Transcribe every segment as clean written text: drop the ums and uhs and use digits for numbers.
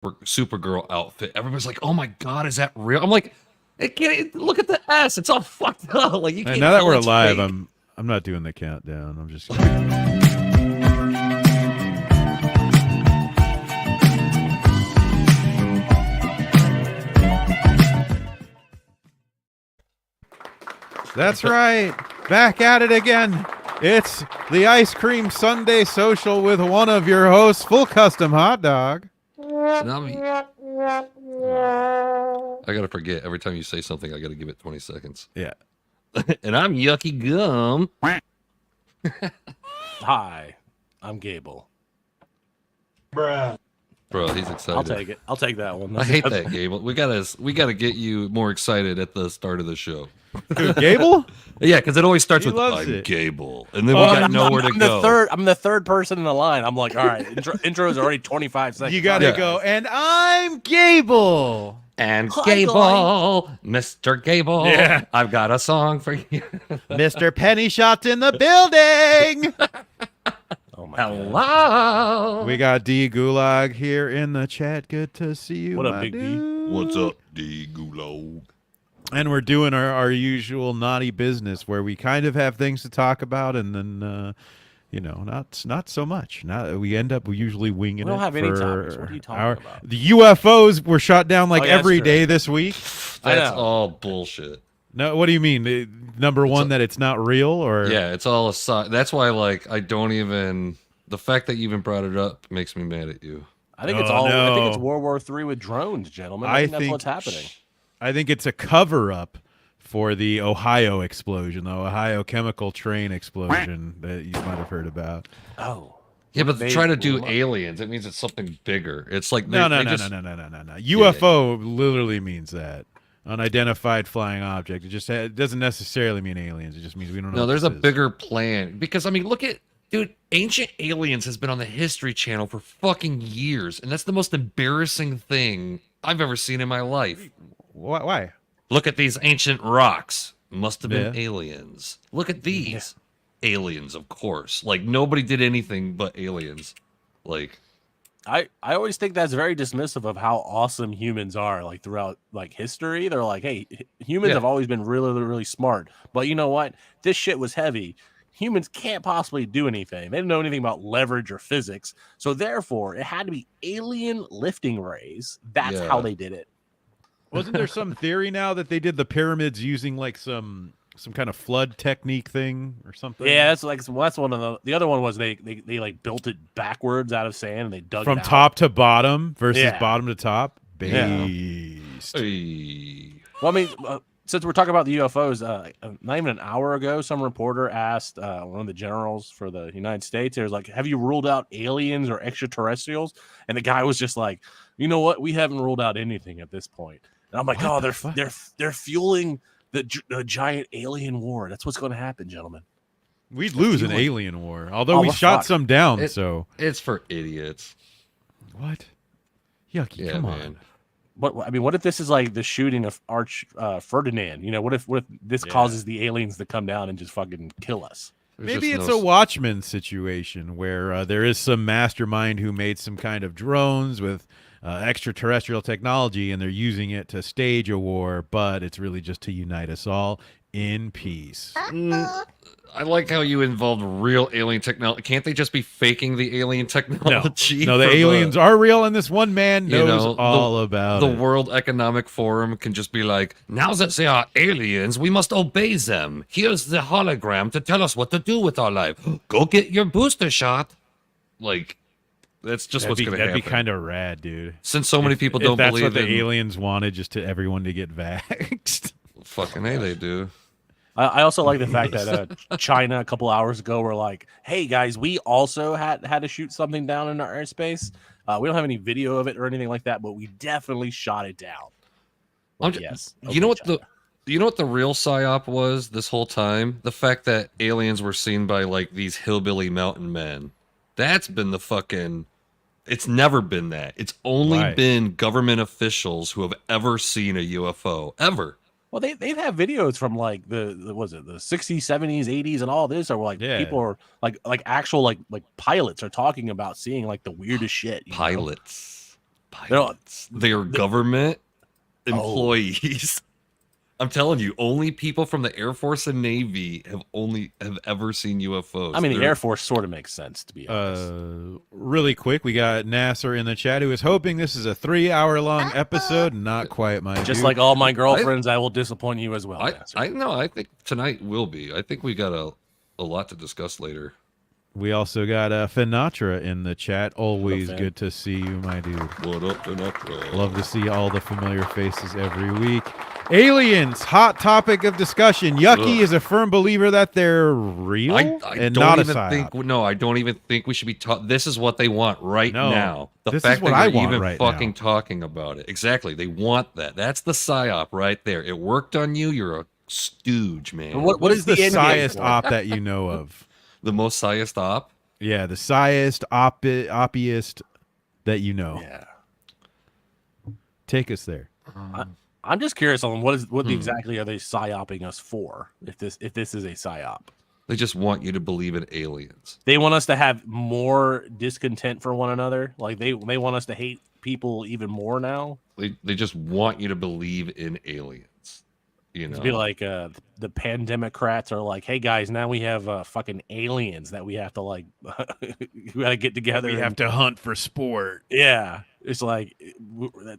Supergirl outfit. Everybody's like, "Oh my god, is that real?" I'm like, "It can't look at the S. It's all fucked up. Like you can't." Now that tell we're it's live, fake. I'm not doing the countdown. I'm just. That's right. Back at it again. It's the Ice Cream Sunday Social with one of your hosts, Full Custom Hot Dog. So now I gotta forget every time you say something. I gotta give it 20 seconds. Yeah. And I'm Yucky Gum. Hi, I'm Gable. Bro, he's excited. I'll take it. I'll take that one. I hate that, Gable. We gotta get you more excited at the start of the show. Dude, Gable? Yeah, because it always starts He with loves "I'm it. Gable," and then we got nowhere to go. I'm the third person in the line. I'm like, all right, intro is already 25 seconds. You gotta Yeah. go. And I'm Gable. And Hi, Gable, Mr. Gable, Yeah. I've got a song for you. Mr. Pennyshot in the building. Oh my God. Hello. We got D Gulag here in the chat. Good to see you. What up, my Big D? dude. What's up, D Gulag? And we're doing our usual naughty business where we kind of have things to talk about and then, not so much. We end up usually winging it. We don't have any for topics. What are you talking about? The UFOs were shot down like Oh, yeah, that's every true. day this week. I That's know. all bullshit. No, what do you mean? Number one, that it's not real, or Yeah, it's all aside. That's why, like, I don't even. The fact that you even brought it up makes me mad at you. I think it's Oh, all. I think no. it's World War III with drones, gentlemen. I I think that's think- what's happening. I think it's a cover-up for the Ohio explosion, the Ohio chemical train explosion that you might have heard about. Oh, Yeah, but They try to blew do 'em up. aliens. It means it's something bigger. It's like No. they UFO literally means that. Unidentified flying object. It doesn't necessarily mean aliens. It just means we don't know. No, what there's a this is. bigger plan. Because, I mean, look at, dude, Ancient Aliens has been on the History Channel for fucking years. And that's the most embarrassing thing I've ever seen in my life. Why? Look at these ancient rocks. Must have been Yeah. aliens. Look at these. Aliens, of course. Like, nobody did anything but aliens. Like, I always think that's very dismissive of how awesome humans are. Like throughout like history, they're like, hey, humans Yeah. have always been really, really smart. But you know what? This shit was heavy. Humans can't possibly do anything. They didn't know anything about leverage or physics. So therefore, it had to be alien lifting rays. That's Yeah. how they did it. Wasn't there some theory now that they did the pyramids using like some kind of flood technique thing or something? Yeah, that's like that's one of the other one was they like built it backwards out of sand and they dug From it out. top to bottom versus Yeah. bottom to top. Yeah. Based. hey. Well, I mean, since we're talking about the UFOs, not even an hour ago, some reporter asked one of the generals for the United States, "There's like, have you ruled out aliens or extraterrestrials?" And the guy was just like, "You know what? We haven't ruled out anything at this point." And I'm like, What "Oh, the fuck? they're fueling the giant alien war. That's what's going to happen, gentlemen." We'd lose an Fueling. alien war. Although Oh, we we're shot fucked. some down, It- so It's for idiots. what? Yucky, Yeah, come man. on. What if this is like the shooting of Arch Ferdinand? You know, what if this Yeah. causes the aliens to come down and just fucking kill us? There's Maybe just it's no a Watchmen situation where there is some mastermind who made some kind of drones with extraterrestrial technology, and they're using it to stage a war, but it's really just to unite us all in peace. I like how you involved real alien technology. Can't they just be faking the alien technology? No, the for aliens are real, and this one man You knows know, all about the it. World Economic Forum can just be like, now that they are aliens, we must obey them. Here's the hologram to tell us what to do with our life. Go get your booster shot. Like, that's just what's going to That'd happen. be kind of rad, dude. Since so many people If don't that's believe what the in aliens wanted, just to everyone to get vaxxed. fucking hey, they do. I also like the fact that China a couple hours ago were like, "Hey guys, we also had to shoot something down in our airspace. We don't have any video of it or anything like that, but we definitely shot it down." I'm Like, ju- yes. You know what China. you know what the real psyop was this whole time? The fact that aliens were seen by like these hillbilly mountain men. That's been the fucking. It's never been that. It's only Right. been government officials who have ever seen a UFO ever. Well, they've had videos from like the 60s, 70s, 80s, and all this, or like Yeah. people are like actual like pilots are talking about seeing like the weirdest shit. You know? Pilots. pilots. They are government employees. I'm telling you, only people from the Air Force and Navy have ever seen UFOs. I mean, the Air Force sort of makes sense, to be honest. Really quick, we got Nasser in the chat who is hoping this is a 3-hour-long episode. Not quite, my Just dude. like all my girlfriends, I will disappoint you as well. I know. I think tonight will be. I think we got a lot to discuss later. We also got Finatra in the chat. Always fan. good to see you, my dude. What up, Finatra? Love to see all the familiar faces every week. Aliens, hot topic of discussion. Yucky is a firm believer that they're real I and don't not a even psyop. think. No, I don't even think we should be taught. This is what they want right No, now. The this is fact what that I you're want even right fucking now. talking about it. Exactly. They want that. That's the psyop right there. It worked on you. You're a stooge, man. What is the the end game sciest for it? op that you know of? The most sciest op? Yeah, the sciest oppiest that you know. Yeah. Take us there. I'm just curious on what exactly are they psyoping us for? If this is a psyop, They just want you to believe in aliens. they want us to have more discontent for one another. Like they want us to hate people even more now. They just want you to believe in aliens. You know, To be like the pandemocrats are like, hey guys, now we have fucking aliens that we have to like we gotta get together. We have to hunt for sport. Yeah, it's like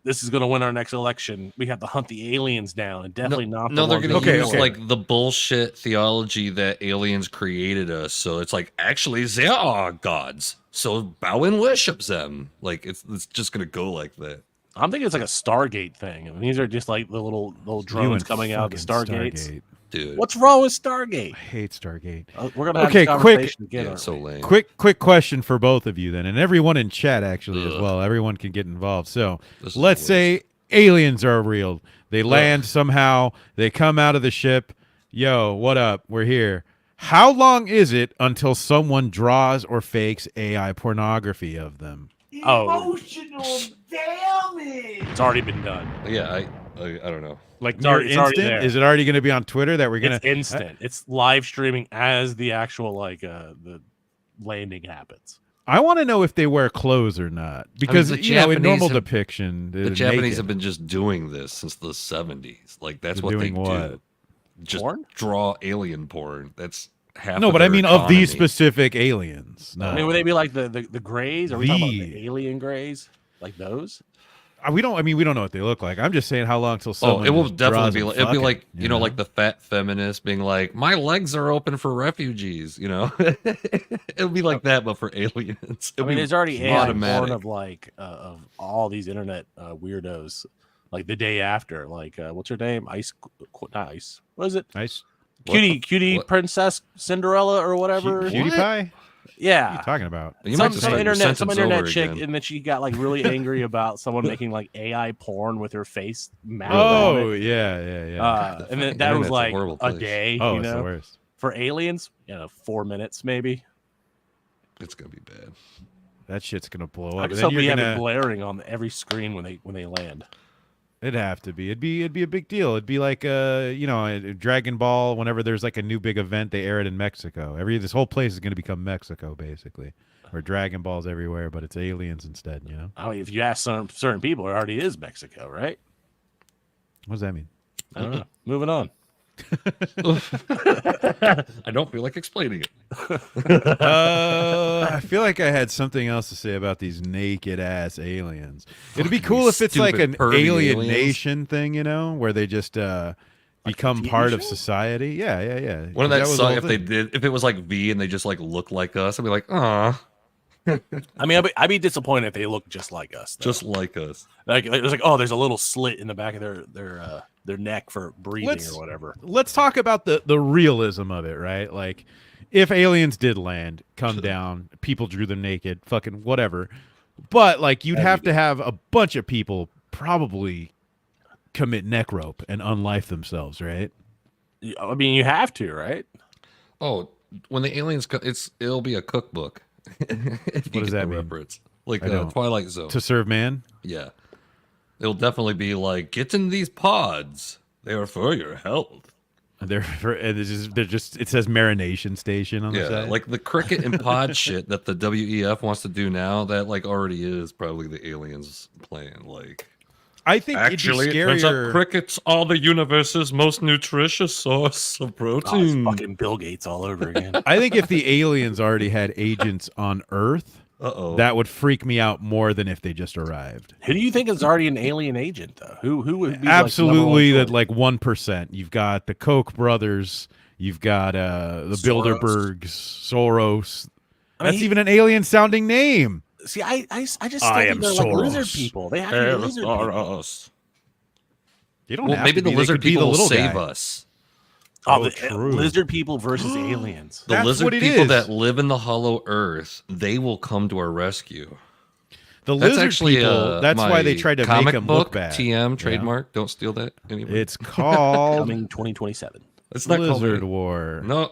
this is gonna win our next election. We have to hunt the aliens down, and definitely not. No, they're ones gonna that use we know. like the bullshit theology that aliens created us. So it's like actually they are gods. So bow and worship them. Like it's just gonna go like that. I'm thinking it's like a Stargate thing. I mean, these are just like the little You drones and coming out of the fucking Stargates. Stargate. Dude. What's wrong with Stargate? I hate Stargate. We're gonna have Okay, this quick- conversation again. Yeah, aren't so we? lame. Quick question for both of you then, and everyone in chat actually as Ugh. well. Everyone can get involved. So This is let's the say aliens are real. They land somehow. They come out of the ship. Yo, what up? We're here. How long is it until someone draws or fakes AI pornography of them? Oh. Emotional damage. It's already been done. Yeah, I don't know. Like It's already- near it's already instant? there. Is it already going to be on Twitter that we're going It's to? instant. It's live streaming as the actual the landing happens. I want to know if they wear clothes or not, because the you know, in Japanese normal have- depiction, The they're Japanese naked. have been just doing this since the 70s. Like that's They're what they doing what? do. Just Porn? draw alien porn. That's half. No, of but I their mean of these economy. specific aliens. No. I mean, would they be like the grays? Are we talking about The- the alien grays? Like those? We don't. I mean, we don't know what they look like. I'm just saying how long till someone. Oh, it will just definitely draws be them like it'll be fucking, like you know, like the fat feminist being like, my legs are open for refugees. You know, it'll be like that, but for aliens. I It'll mean, be there's already AI automatic. porn of like of all these internet weirdos. Like the day after, like what's her name? Not Ice. What is it? nice What the- Cutie what? Princess Cinderella or whatever. cutie pie. What are Yeah. you talking about? You might just some start your internet sentence chick, over and then she got like really angry about someone making like AI porn with her face mounted Oh on it. yeah. And then the that was internet's a like horrible a place. day. Oh, you it's the know, worst. for aliens, 4 minutes maybe. It's gonna be bad. That shit's gonna blow I up. just Then hope we you're have gonna. it blaring on every screen when they land. It'd have to be. It'd be a big deal. It'd be like Dragon Ball. Whenever there's like a new big event, they air it in Mexico. This whole place is gonna become Mexico basically, where Dragon Ball's everywhere, but it's aliens instead. You know I mean, if you ask certain people, it already is Mexico, right? what does that mean? I don't know. Moving on. I don't feel like explaining it. I feel like I had something else to say about these naked ass aliens. It'd be Fucking cool if it's like stupid an pervy alien aliens. nation thing, where they just become TV part of show? society. Yeah. Wouldn't That that was the suck whole if they thing. did? If it was like V and they just like look like us, I'd be like, ah, I mean, I'd be disappointed if they look just like us. Though. just like us. like there's like there's a little slit in the back of their neck for breathing Let's- or whatever. Let's talk about the realism of it, right? Like, if aliens did land, come down, people drew them naked, fucking whatever. But like, you'd have to have a bunch of people probably commit neck rope and unlife themselves, right? I mean, you have to, right? Oh, when the aliens, it'll be a cookbook. If you does get that the mean? reference? Like I don't. Twilight Zone. To serve man. Yeah, it'll definitely be like, get in these pods. They are for your health. They're just it says marination station on the Yeah, side. like the cricket and pod shit that the WEF wants to do now, that like already is probably the aliens plan. Like, I think actually, it'd be it turns out scarier. crickets are the universe's most nutritious source of Oh, it's protein. fucking Bill Gates all over again. I think if the aliens already had agents on Earth, Uh-oh. that would freak me out more than if they just arrived. Who do you think is already an alien agent, though? Who would be Absolutely, like, that like 1%. You've got the Koch brothers. You've got the Soros? Bilderbergs, Soros. I mean, That's even an alien sounding name. See, I just I still am think they're like lizard Soros. people. They have to be lizard people. Soros. You don't Well, have maybe to the be. They lizard could be people the will little save guy. us. Oh, Oh, the true. lizard people versus aliens. The That's lizard what it people is. that live in the hollow earth, they will come to our rescue. The That's lizard actually people. That's why they my tried to comic make them book, look bad. TM trademark. Don't steal that. Anybody. It's called Coming 2027. It's not called Lizard War. No,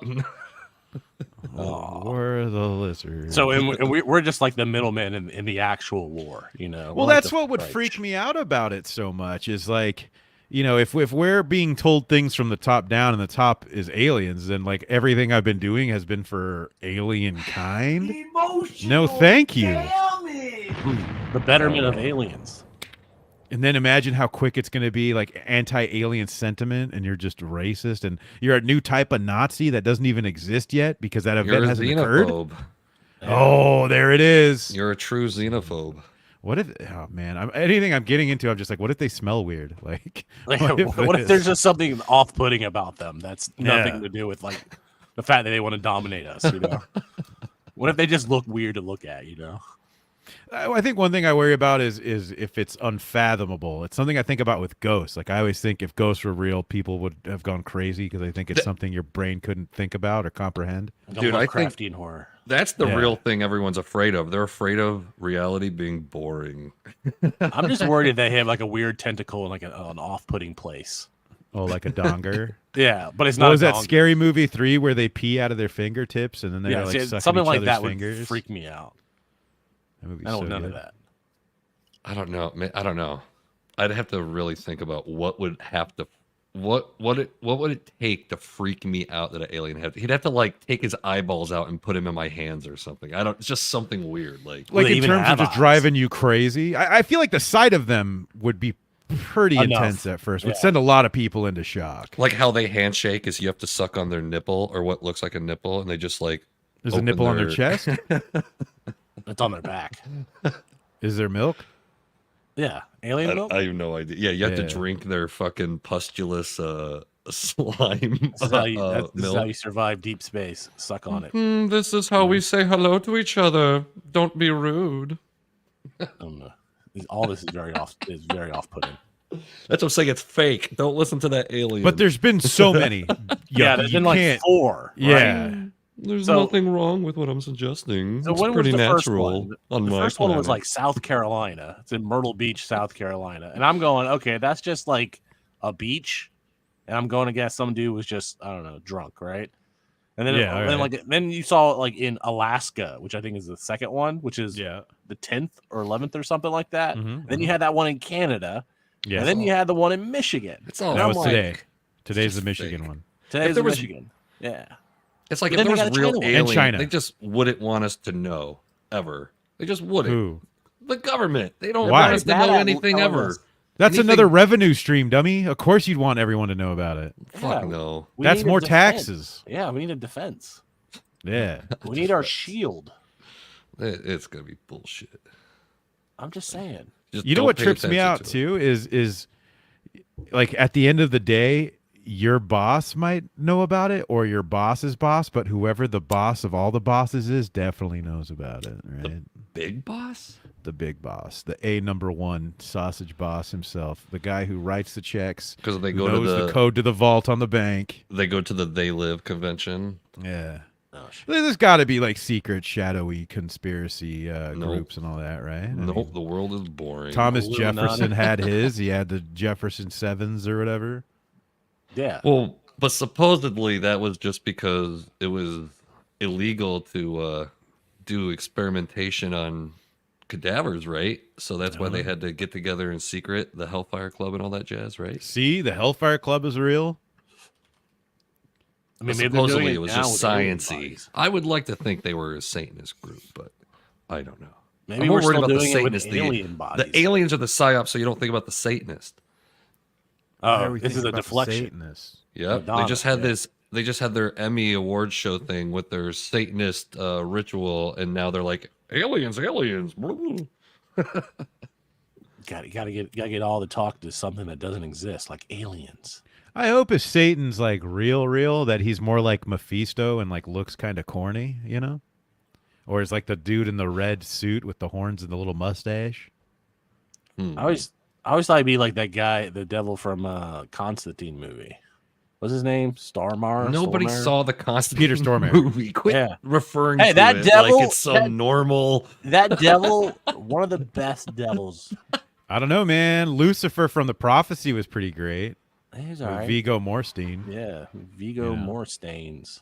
War of the Lizard. So, and we're just like the middlemen in the actual war, you know. Well, We're like that's the what would Reich. freak me out about it so much is like, you know, if we're being told things from the top down and the top is aliens, then like everything I've been doing has been for alien kind. Emotional No, thank you. damage. The betterment of aliens. And then imagine how quick it's going to be like anti-alien sentiment and you're just racist and you're a new type of Nazi that doesn't even exist yet because that you're event a hasn't occurred. xenophobe. Oh, there it is. You're a true xenophobe. What if, oh man, anything I'm getting into, I'm just like, what if they smell weird? Like, What if there's just something off-putting about them that's nothing Yeah. to do with like the fact that they want to dominate us, you know? What if they just look weird to look at, you know? I think one thing I worry about is if it's unfathomable. It's something I think about with ghosts. Like I always think if ghosts were real, people would have gone crazy because I think it's something your brain couldn't think about or comprehend. Dude, I think- Lovecraftian horror. That's the Yeah. real thing everyone's afraid of. They're afraid of reality being boring. I'm just worried that they have like a weird tentacle in like an off-putting place. Oh, like a donger. Yeah, but it's What not. was a that dong- Scary Movie 3 where they pee out of their fingertips and then they're Yeah, like see, sucking something each like other's that fingers? would freak me out. That movie's I don't so know none good. of that. I don't know. I don't know. I'd have to really think about what would have to, what would it take to freak me out that an alien had? He'd have to like take his eyeballs out and put him in my hands or something. I don't. It's just something weird. Like Well, Like they in even terms of have just eyes. driving you crazy. I feel like the sight of them would be pretty Enough. intense at first. Would Yeah. send a lot of people into shock. like how they handshake is you have to suck on their nipple or what looks like a nipple, and they just like There's a open nipple on their chest. It's on their back. Is there milk? Yeah, alien milk. I have no idea. Yeah, you have to Yeah. drink their fucking pustulous slime This is how you, this is how milk. you survive deep space. Suck on it. This is how we say hello to each other. Don't be rude. I don't know. All this is very off-putting. That's what I'm saying. It's fake. Don't listen to that alien. But there's been so many. Yeah, Yucky, there's you been like can't- 4. Yeah. right? There's So- nothing wrong with what I'm suggesting. So it's when was pretty the first natural one? on The my first one was planet. like South Carolina. It's in Myrtle Beach, South Carolina, and I'm going, okay, that's just like a beach, and I'm going to guess some dude was just I don't know drunk, right? And then Yeah, then alright. like then you saw it like in Alaska, which I think is the second one, which is Yeah. the 10th or 11th or something like that. Mhm, Then you had that one in Canada, Yeah. and then you had the one in Michigan. It's all And that I'm was like, today. Today's just the Michigan fake. one. Today's there in was- Michigan. Yeah. It's like But if then there they was got a real China one. And alien, China. they just wouldn't want us to know ever. They just wouldn't. Who? The government. They don't Why? want us to know Bad at anything telling ever. us. That's Anything- another revenue stream, dummy. Of course you'd want everyone to know about it. Fuck Yeah. no. We That's need a more defense. taxes. Yeah, we need a defense. Yeah. We need our shield. It's gonna be bullshit. I'm just saying. Just You know don't what pay trips me attention out to it. too is like at the end of the day, your boss might know about it or your boss's boss, but whoever the boss of all the bosses is definitely knows about it, right? Big boss. The big boss, the #1 sausage boss himself, the guy who writes the checks, Because they who go to knows the the code to the vault on the bank. they go to the They Live convention. Yeah. Oh, shit. There's got to be like secret, shadowy conspiracy groups and all that, right? I Nope, mean, the world is boring. Thomas Illuminati. Jefferson had his. He had the Jefferson Sevens or whatever. Yeah. Well, but supposedly that was just because it was illegal to do experimentation on cadavers, right? So that's why they had to get together in secret, the Hellfire Club and all that jazz, right? See, the Hellfire Club is real. I mean, maybe they're doing supposedly it was now just with alien sciencey. bodies. I would like to think they were a Satanist group, but I don't know. Maybe I'm more we're worried still about the doing it with Satanist. alien bodies. The aliens are the psyop, so you don't think about the Satanist. Why are Oh, we this is thinking a about the deflection. Satanists? Yeah, they Madonna, just had yeah. this. They just had their Emmy award show thing with their Satanist ritual, and now they're like aliens. Gotta get all the talk to something that doesn't exist, like aliens. I hope if Satan's like real, that he's more like Mephisto and like looks kind of corny, you know? Or is like the dude in the red suit with the horns and the little mustache. Hmm. I always thought he'd be like that guy, the devil from Constantine movie. What's his name? Starmar? Nobody Stormare? saw the Constantine Peter Stormare. movie. Quit Yeah. referring Hey, to that it devil- like it's some that- normal. That devil, one of the best devils. I don't know, man. Lucifer from the Prophecy was pretty great. He's With all right. Viggo Mortensen. Yeah, Viggo Yeah. Morstains.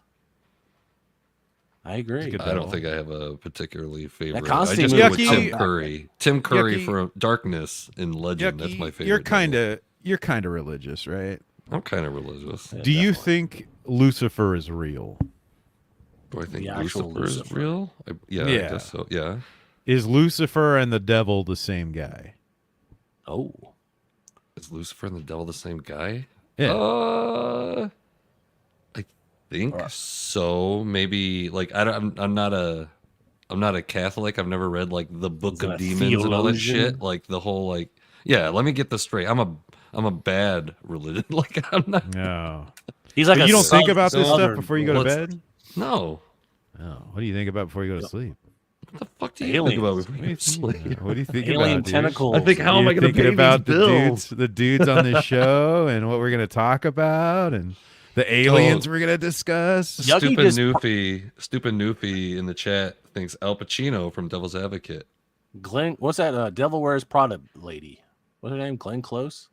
I agree. good I don't devil. think I have a particularly favorite. I Constantine just movie go with was Tim so Curry. Tim Curry Yucky- from Darkness in Legend. That's Yucky, my favorite. You're kind of religious, right? I'm kind of religious. Yeah, Do you definitely. think Lucifer is real? Do I think The actual Lucifer is Lucifer. real? Yeah, I Yeah. guess so. Yeah. Is Lucifer and the devil the same guy? Oh, Is Lucifer and the devil the same guy? Yeah. I think so. Maybe like I'm not a Catholic. I've never read like the Book He's not of a Demons and all that theologian. shit. Like the whole like yeah. Let me get this straight. I'm a bad religion. Like I'm not. No. he's like But a you don't think southern- about this stuff southern- before you go to What's- bed? No. Oh, what do you think about before you go to sleep? What the fuck do you think about Aliens. before you sleep? What do you think alien about, dude? tentacles. I think how am I You're going to thinking pay about these the bills? dudes on the show and what we're going to talk about and the aliens we're going to discuss? Yucky Stupid Noofy in the chat thinks Al Pacino from Devil's Advocate. Glenn, what's that? Devil Wears Prada lady. What's her name? Glenn Close.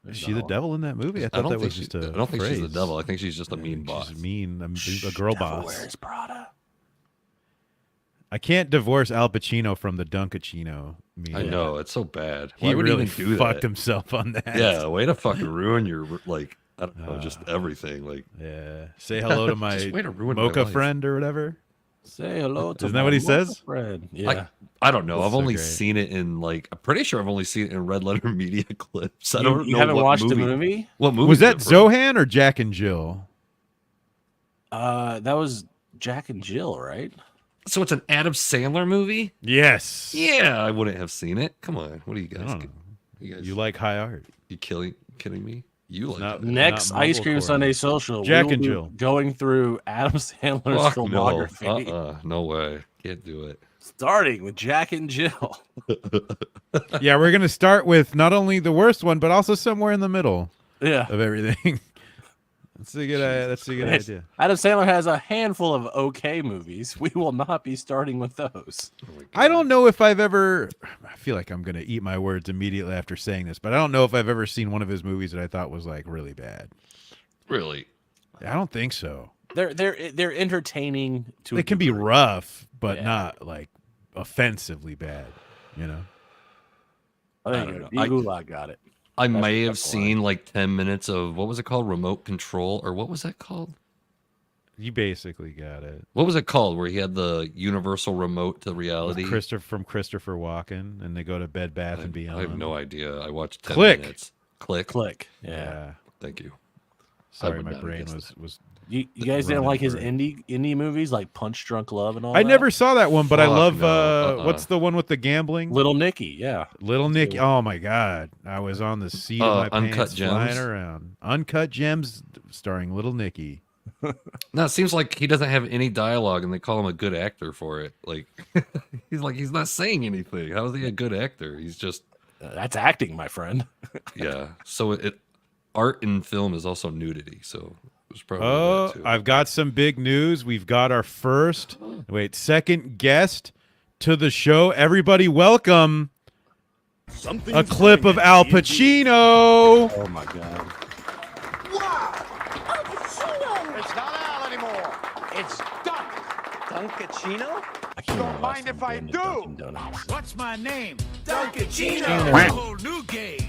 Is she the devil in that movie? I thought I don't that think was just I a don't think she's the phrase. devil. I think she's just a I mean think boss. She's mean, a girl Devil boss. Wears Prada. I can't divorce Al Pacino from the Dunkachino meme. I know it's so bad. He Why would really he even do fucked that? himself on that. Yeah, way to fucking ruin your like. I don't know, just everything. Like, Yeah. Say hello to my Just way to ruin my mocha life. friend or whatever. Say hello to Isn't that my what he mocha says? friend. Yeah. I don't know. That's I've so only great. seen it in like. I'm pretty sure I've only seen it in Red Letter Media clips. I You- don't you know. haven't what watched movie. the movie? What movie Was is that it from? Zohan or Jack and Jill? That was Jack and Jill, right? So it's an Adam Sandler movie? Yes. Yeah, I wouldn't have seen it. Come on, what are you I guys? don't know. You guys, You like high art. you kidding me? You like Not- it. Next Not Ice Cream Mumblecore. Sunday Social. we Jack will and be Jill. Going through Adam Sandler's Fuck no. filmography. No way. Can't do it. Starting with Jack and Jill. Yeah, we're gonna start with not only the worst one, but also somewhere in the middle Yeah. of everything. That's a good. That's a good Yes. idea. Adam Sandler has a handful of okay movies. We will not be starting with those. Oh my I God. don't know if I've ever. I feel like I'm gonna eat my words immediately after saying this, but I don't know if I've ever seen one of his movies that I thought was like really bad. Really. I don't think so. They're entertaining to a They can be degree. rough, but Yeah. not like offensively bad. You know. I I think don't know. Gulag got it. I may have that's the line. seen like 10 minutes of what was it called? Remote Control, or what was that called? You basically got it. What was it called? Where he had the universal remote to With reality. From Christopher Walken, and they go to Bed Bath and Beyond. I have no idea. I watched 10 Click. minutes. Click. Click. Yeah. Yeah. Thank you. Sorry, would my not brain guess was. You guys didn't Running like his for it. indie movies like Punch Drunk Love and all I that? never saw that one, but I Fuck love. no. What's the one with the gambling? Little Nicky, yeah. Little Nick. Oh my God! I was on the seat of my Uncut pants flying Gems? around. Uncut Gems, starring Little Nicky. No, it seems like he doesn't have any dialogue, and they call him a good actor for it. Like he's not saying anything. How is he a good actor? He's just That's acting, my friend. yeah. So art in film is also nudity. So it was probably Oh, that too. I've got some big news. We've got our second guest to the show. Everybody, welcome a clip of Al Pacino. Oh my god. It's not Al anymore. It's Dunk. Dunkachino? I can't Don't mind if I do. Donuts. What's my name? Dunkachino. Whole new game.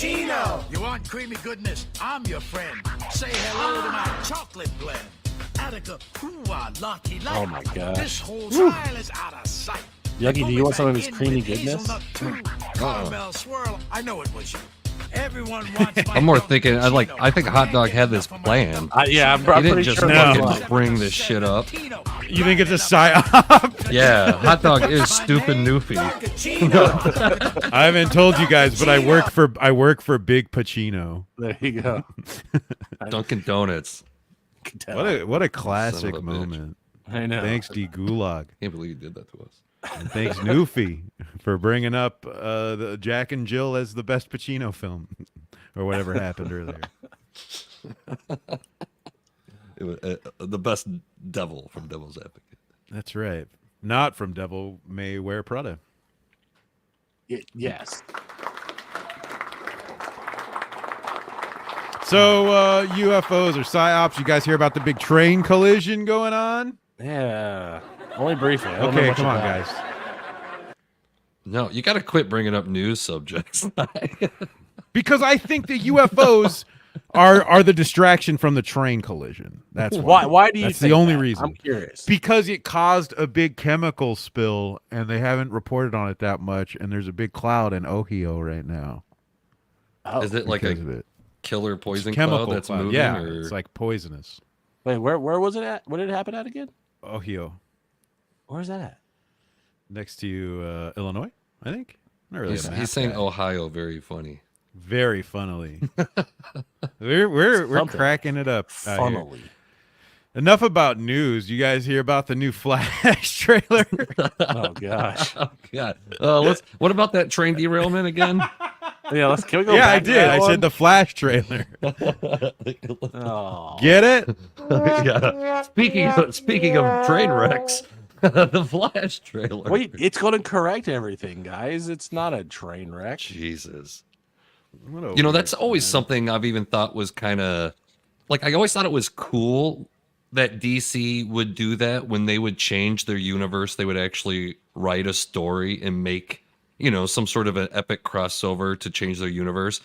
Cappuccino. You want creamy goodness? I'm your friend. Say hello to my chocolate blend. Attica, lucky light. Oh my God. This whole trial is out of sight. Yucky, do you want some of his creamy goodness? Caramel swirl. I know it was you. Everyone wants my I'm more milk thinking. cappuccino. I think Hot Dog had this plan. Yeah, I'm He pretty didn't just sure. No. fucking bring this shit up. You think it's a psyop? Yeah, Hot Dog is stupid Newfie. I haven't told you guys, but I work for Big Pacino. There you go. Dunkin' Donuts. What a classic bitch. moment. I know. Thanks, D Gulag. Can't believe you did that to us. And thanks, Newfie, for bringing up the Jack and Jill as the best Pacino film, or whatever happened earlier. It was the best devil from Devil's Advocate. That's right. Not from Devil May Wear Prada. Yes. So UFOs or psyops. You guys hear about the big train collision going on? Yeah. Only briefly. I don't know Okay, much come on, about it. guys. No, you got to quit bringing up news subjects. Because I think the UFOs are the distraction from the train collision. That's why. Why do you That's think the only that? reason. I'm curious. Because it caused a big chemical spill, and they haven't reported on it that much. And there's a big cloud in Ohio right now. Oh. Is it like because a of it. killer It's poison chemical cloud that's cloud. moving? Yeah, or... it's like poisonous. Wait, where was it at? What did it happen at again? Ohio, Where's that at? next to Illinois, I think. Not really. a map he's saying guy. Ohio very funny. Very funnily. we're Something. cracking it up. out here. Funnily. Enough about news. You guys hear about the new Flash trailer? Oh gosh. Oh God. What about that train derailment again? Yeah, can we go Yeah, I back to did. that I one? said the Flash trailer. Oh. Get it? Yeah. Speaking of train wrecks, the Flash trailer. Wait, it's going to correct everything, guys. It's not a train wreck. Jesus. What a You know, weird that's always time. something I've even thought was kind of like, I always thought it was cool that DC would do that when they would change their universe. They would actually write a story and make, some sort of an epic crossover to change their universe.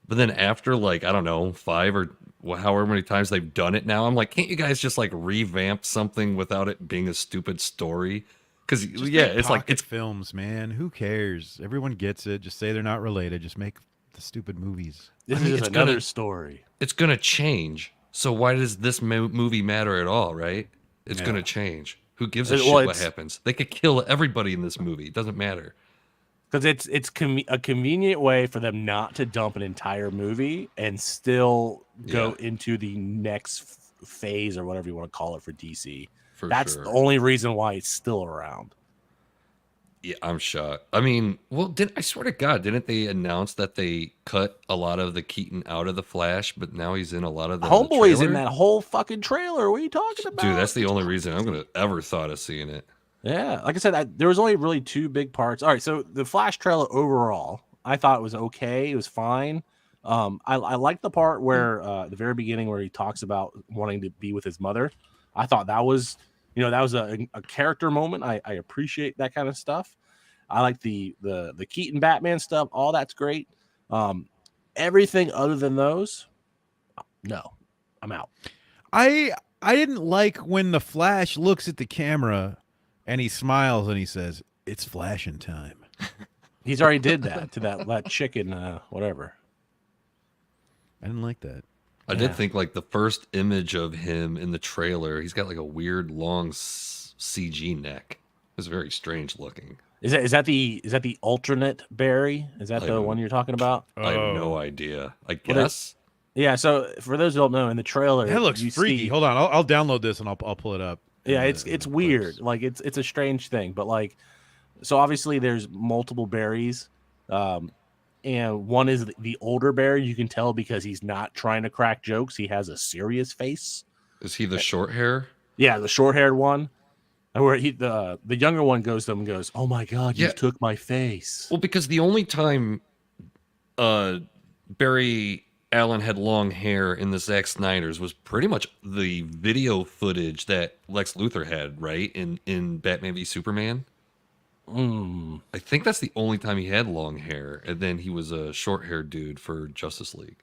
But then after, like, I don't know, 5 or however many times they've done it now, I'm like, can't you guys just like revamp something without it being a stupid story? Because yeah, it's like it's films, man. Who cares? Everyone gets it. Just say they're not related. Just make the stupid movies. This I mean, is it's another gonna- story. it's gonna change. So why does this movie matter at all, right? It's Yeah. gonna change. Who gives a Well, shit what it's- happens? They could kill everybody in this movie. It doesn't matter. Because it's a convenient way for them not to dump an entire movie and still go into the next phase or whatever you want to call it for DC. For That's sure. the only reason why it's still around. Yeah, I'm shocked. I mean, well, I swear to God, didn't they announce that they cut a lot of the Keaton out of the Flash, but now he's in a lot of the Homeboy's in trailer? that whole fucking trailer. What are you talking about? Dude, that's the only reason I'm gonna ever thought of seeing it. Yeah, like I said, there was only really 2 big parts. All right, so the Flash trailer overall, I thought it was okay. It was fine. I liked the part where the very beginning where he talks about wanting to be with his mother. I thought that was, that was a character moment. I appreciate that kind of stuff. I like the Keaton Batman stuff. All that's great. Everything other than those, no, I'm out. I didn't like when the Flash looks at the camera and he smiles and he says, "It's flashing time." He's already did that to that chicken, whatever. I didn't like that. I did think like the first image of him in the trailer, he's got like a weird long CG neck. It's very strange looking. Is that the alternate Barry? Is that the one you're talking about? I have no idea. I guess. Yeah. So for those who don't know, in the trailer, That looks you freaky. see- Hold on, I'll download this and I'll pull it up. Yeah, in it's the weird. clips. Like it's a strange thing, but like, so obviously there's multiple Barrys, and one is the older Barry. You can tell because he's not trying to crack jokes. He has a serious face. Is he the short hair? Yeah, the short-haired one, and where the younger one goes to him and goes, "Oh my God, you Yeah. took my face." Well, because the only time Barry Allen had long hair in the Zack Snyder's was pretty much the video footage that Lex Luthor had, right? In Batman v Superman. I think that's the only time he had long hair, and then he was a short-haired dude for Justice League.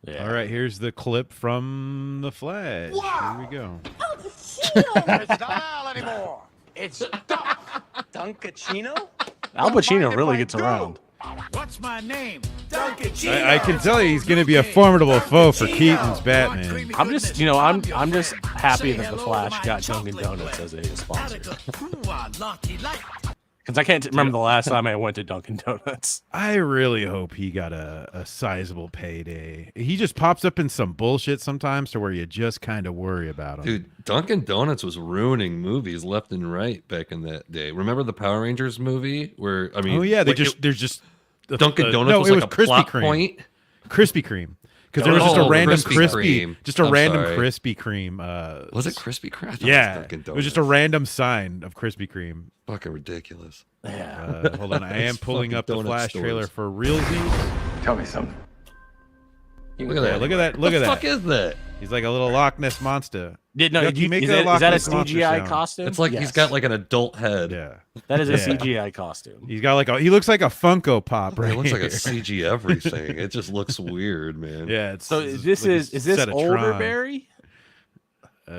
Yeah. All right, here's the clip from The Flash. Here we go. It's not Al anymore. It's Dunkachino? Al Pacino mind if really I Oh, gets do? around. What's my name? Dunkachino. I can tell you he's going to be a formidable foe for Keaton's Batman. I'm just, I'm just happy that the Flash got Dunkin' Donuts as a sponsor. Because I can't remember the last time I went to Dunkin' Donuts. I really hope he got a sizable payday. He just pops up in some bullshit sometimes to where you just kind of worry about him. Dude, Dunkin' Donuts was ruining movies left and right back in that day. Remember the Power Rangers movie where oh yeah, there's just Dunkin' Donuts no, was it like was a Krispy plot Kreme. point. Krispy Kreme. Because there was just Oh, a random Krispy Kreme. just a I'm random sorry. Krispy Kreme. Was it Krispy Kreme? I thought Yeah, it was Dunkin' it was just a Donuts. random sign of Krispy Kreme. Fucking ridiculous. Yeah. Hold on, I am It's pulling fucking up the donut Flash stores. trailer for realsies. Tell me something. Look at that. Look at that! Look the at fuck that! is that? He's like a little Loch Ness monster. Did no? Yucky, make Is the that Loch a Ness monster CGI sound. costume? It's like he's Yes. got like an adult head. Yeah, That is a Yeah. CGI costume. he's got like he looks like a Funko Pop, right? It looks like a here. CG everything. It just looks weird, man. Yeah. It's, So it's this like a is this set of older Tron. Barry? He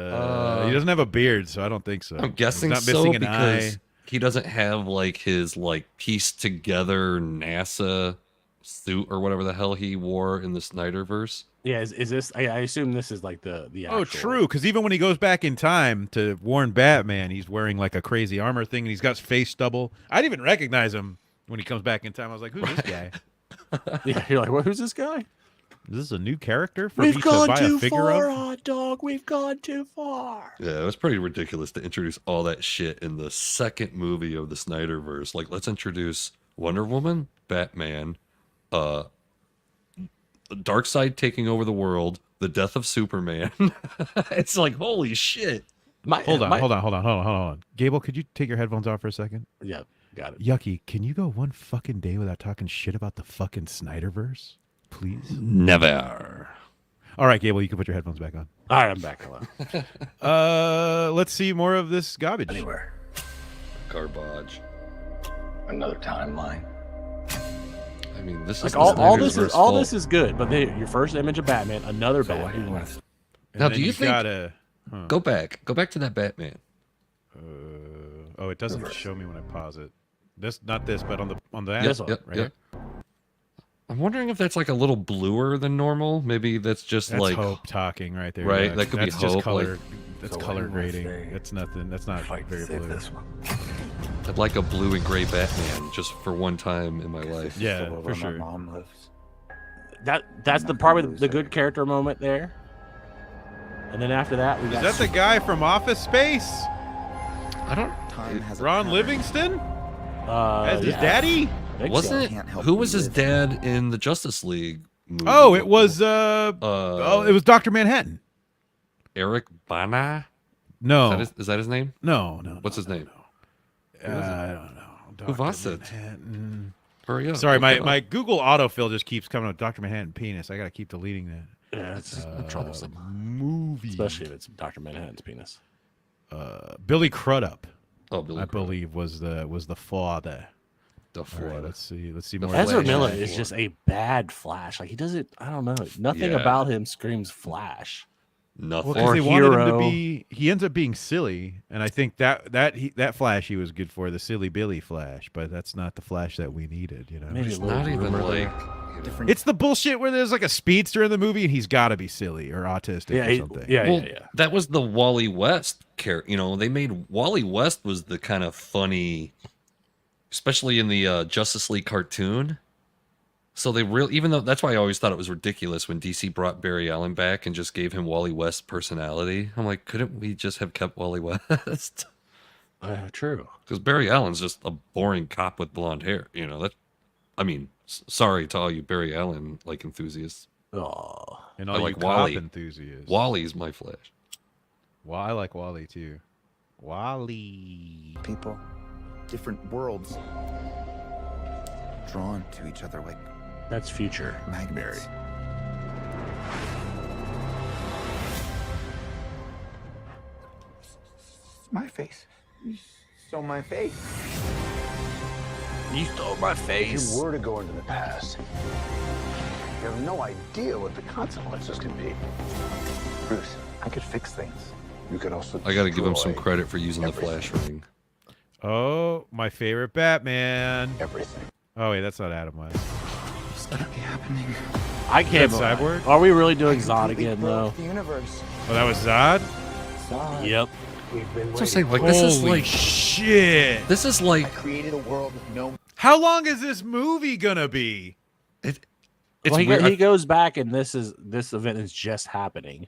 doesn't have a beard, so I don't think so. I'm guessing he's not so missing an because eye. he doesn't have like his like pieced together NASA suit or whatever the hell he wore in the Snyderverse. Yeah. Is this? I assume this is like the Oh, actual- true. Because even when he goes back in time to warn Batman, he's wearing like a crazy armor thing, and he's got face stubble. I didn't even recognize him when he comes back in time. I was like, "Who's this guy? Yeah. You're like, well, who's this guy? Is this a new character for me to buy a figure of?" hot dog. We've gone too far. Yeah, it was pretty ridiculous to introduce all that shit in the second movie of the Snyderverse. Like, let's introduce Wonder Woman, Batman, Darkseid taking over the world, the death of Superman. It's like, holy shit. Hold on. Gable, could you take your headphones off for a second? Yeah, got it. Yucky, can you go one fucking day without talking shit about the fucking Snyderverse, please? Never. All right, Gable, you can put your headphones back on. All right, I'm back. Hello. Let's see more of this garbage. Anywhere. Garbage. Another timeline. I mean, this is Like the all this Snyderverse is all fault. this is good, but your first image of Batman, another Batman. And Now, then do you you think- gotta? Go back to that Batman. Oh, it doesn't show me when I pause it. This, not this, but on the app, This one, right here. I'm wondering if that's like a little bluer than normal. Maybe that's just That's like Hope talking right there. Right, Yuck. that could be that's just Hope, color. like- That's So color what do you grading. say? That's nothing. That's not Fight to very save blue. this one. I'd like a blue and gray Batman just for one time in my life. Yeah, The world for where my sure. mom lives. That's the part with the good character moment there. And then after that, we Is got that the guy from Office Space? I don't. Time has a Ron pattern. Livingston as his yeah, daddy? I think Wasn't it? Can't help Who was his relive. dad in the Justice League movie? Oh, it was oh, it was Dr. Manhattan. Eric Bana. No, Is that his name? no. What's his name? I don't know. Who Dr. was it? Manhattan. Hurry up. Sorry, look it my up. Google autofill just keeps coming up. Dr. Manhattan penis. I gotta keep deleting that. Yeah, it's troublesome, Movie. especially if it's Dr. Manhattan's penis. Billy Crudup, Oh, Billy I Crudup. believe, was the father. The All right, Florida. let's see The more. Flash. Ezra Flash. Miller is just a bad Flash. Like he doesn't. I don't know. Nothing Yeah. about him screams Flash. Nothing. Well, because or they wanted him to hero. be. He ends up being silly, and I think that Flash he was good for, the silly Billy Flash, but that's not the Flash that we needed. You know, Maybe It's a little not even rumor like. Different. it's the bullshit where there's like a speedster in the movie, and he's got to be silly or autistic Yeah, or something. Well, yeah. that was the Wally West character. You know, they made Wally West was the kind of funny, especially in the Justice League cartoon. So they really, even though that's why I always thought it was ridiculous when DC brought Barry Allen back and just gave him Wally West personality. I'm like, couldn't we just have kept Wally West? True. Because Barry Allen's just a boring cop with blonde hair. You know that. I mean, sorry to all you Barry Allen like enthusiasts. Oh, And I all you like cop Wally. enthusiasts. Wally's my Flash. Well, I like Wally too. Wally. People, different worlds, drawn to each other like that's future. magnets. My face. So my face. You stole my If face. you were to go into the past, you have no idea what the consequences can be. Bruce, I could fix things. You could also I gotta give him some destroy credit for using the everything. flash ring. Oh, my favorite Batman. Everything. Oh wait, that's not Adam West. It's gotta be happening. I can't. Is that Cyborg? Are we really doing Zod Completely again broke though? The universe. Oh, that was Zod. Zod. Yep. We've been So I'm waiting. saying, like, this is Holy like, shit. this is I like, created a world with no. How long is this movie gonna be? it's Well, weird. he goes back, and this event is just happening.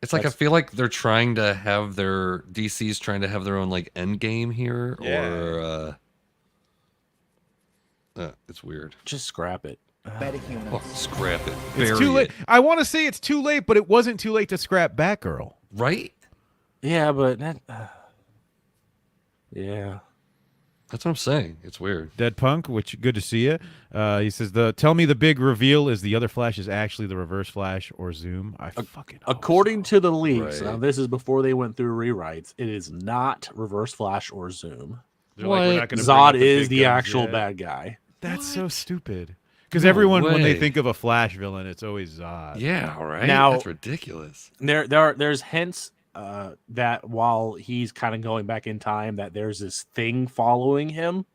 It's like I feel like they're trying to have their DC's trying to have their own like end game here, or it's weird. Just scrap it. Metahumans. Oh, scrap it. It's Bury too late. it. I want to say it's too late, but it wasn't too late to scrap Batgirl. Right? Yeah, but that. Yeah. That's what I'm saying. It's weird. Dead Punk, which good to see you. He says tell me the big reveal is the other Flash is actually the Reverse Flash or Zoom. I fucking hope According so. to the leaks, Right. now this is before they went through rewrites. It is not Reverse Flash or Zoom. They're like, we're What? not gonna bring Zod up the is big the guns actual yet. bad guy. That's so stupid. Because No everyone, when they way. think of a Flash villain, it's always Zod. Yeah, right. Now- That's ridiculous. There's hints that while he's kind of going back in time, that there's this thing following him.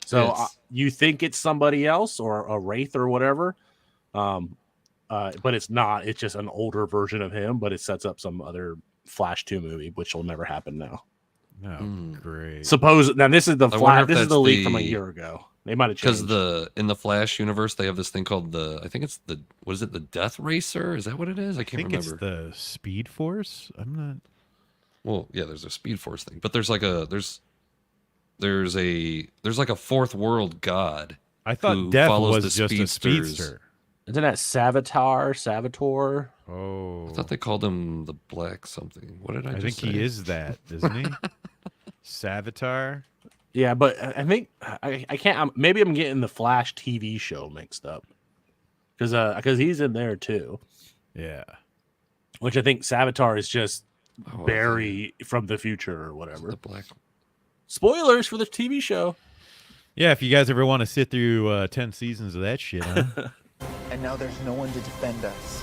So It's- you think it's somebody else or a wraith or whatever, but it's not. It's just an older version of him, but it sets up some other Flash 2 movie, which will never happen now. No, Mm. great. Suppose now this is the wonder Flash. if This is that's the leak from a the- year ago. They might have Because changed. in the Flash universe they have this thing called I think it's the what is it, the Death Racer? Is that what it is? I I can't think remember. it's the Speed Force. I'm not. Well, yeah, there's a Speed Force thing, but there's like a there's like a fourth world god. I thought who Death follows was the just a speedsters. speedster. Isn't that Savitar? Oh, I thought they called him the Black something. What did I I just think say? he is that, isn't he? Savitar. Yeah, but I think I can't. Maybe I'm getting the Flash TV show mixed up because he's in there too. Yeah. Which I think Savitar is just Oh, Barry from the future or the whatever. Black. Spoilers for the TV show. Yeah, if you guys ever want to sit through 10 seasons of that shit, huh? And now there's no one to defend us.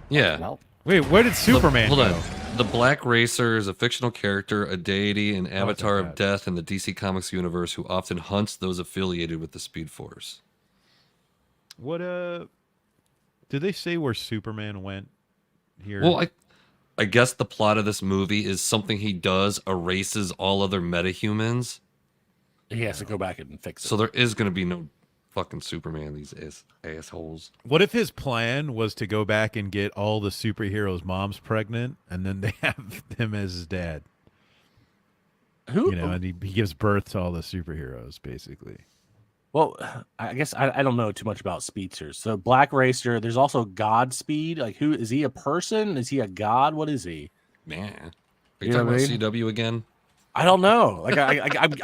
Yeah. Wait, where did Superman Hold go? on. The Black Racer is a fictional character, a deity, an avatar that. of death in the DC Comics universe who often hunts those affiliated with the Speed Force. What did they say where Superman went here? Well, I guess the plot of this movie is something he does erases all other metahumans. He has to go back and fix it. So there is going to be no fucking Superman, these assholes. What if his plan was to go back and get all the superheroes' moms pregnant, and then they have him as his dad? Who? You know, and he gives birth to all the superheroes, basically. Well, I guess I don't know too much about speedsters. So Black Racer, there's also Godspeed. Like, who is he? A person? Is he a god? What is he? Man. Are you You know talking what I about mean? CW again? I don't know. Like,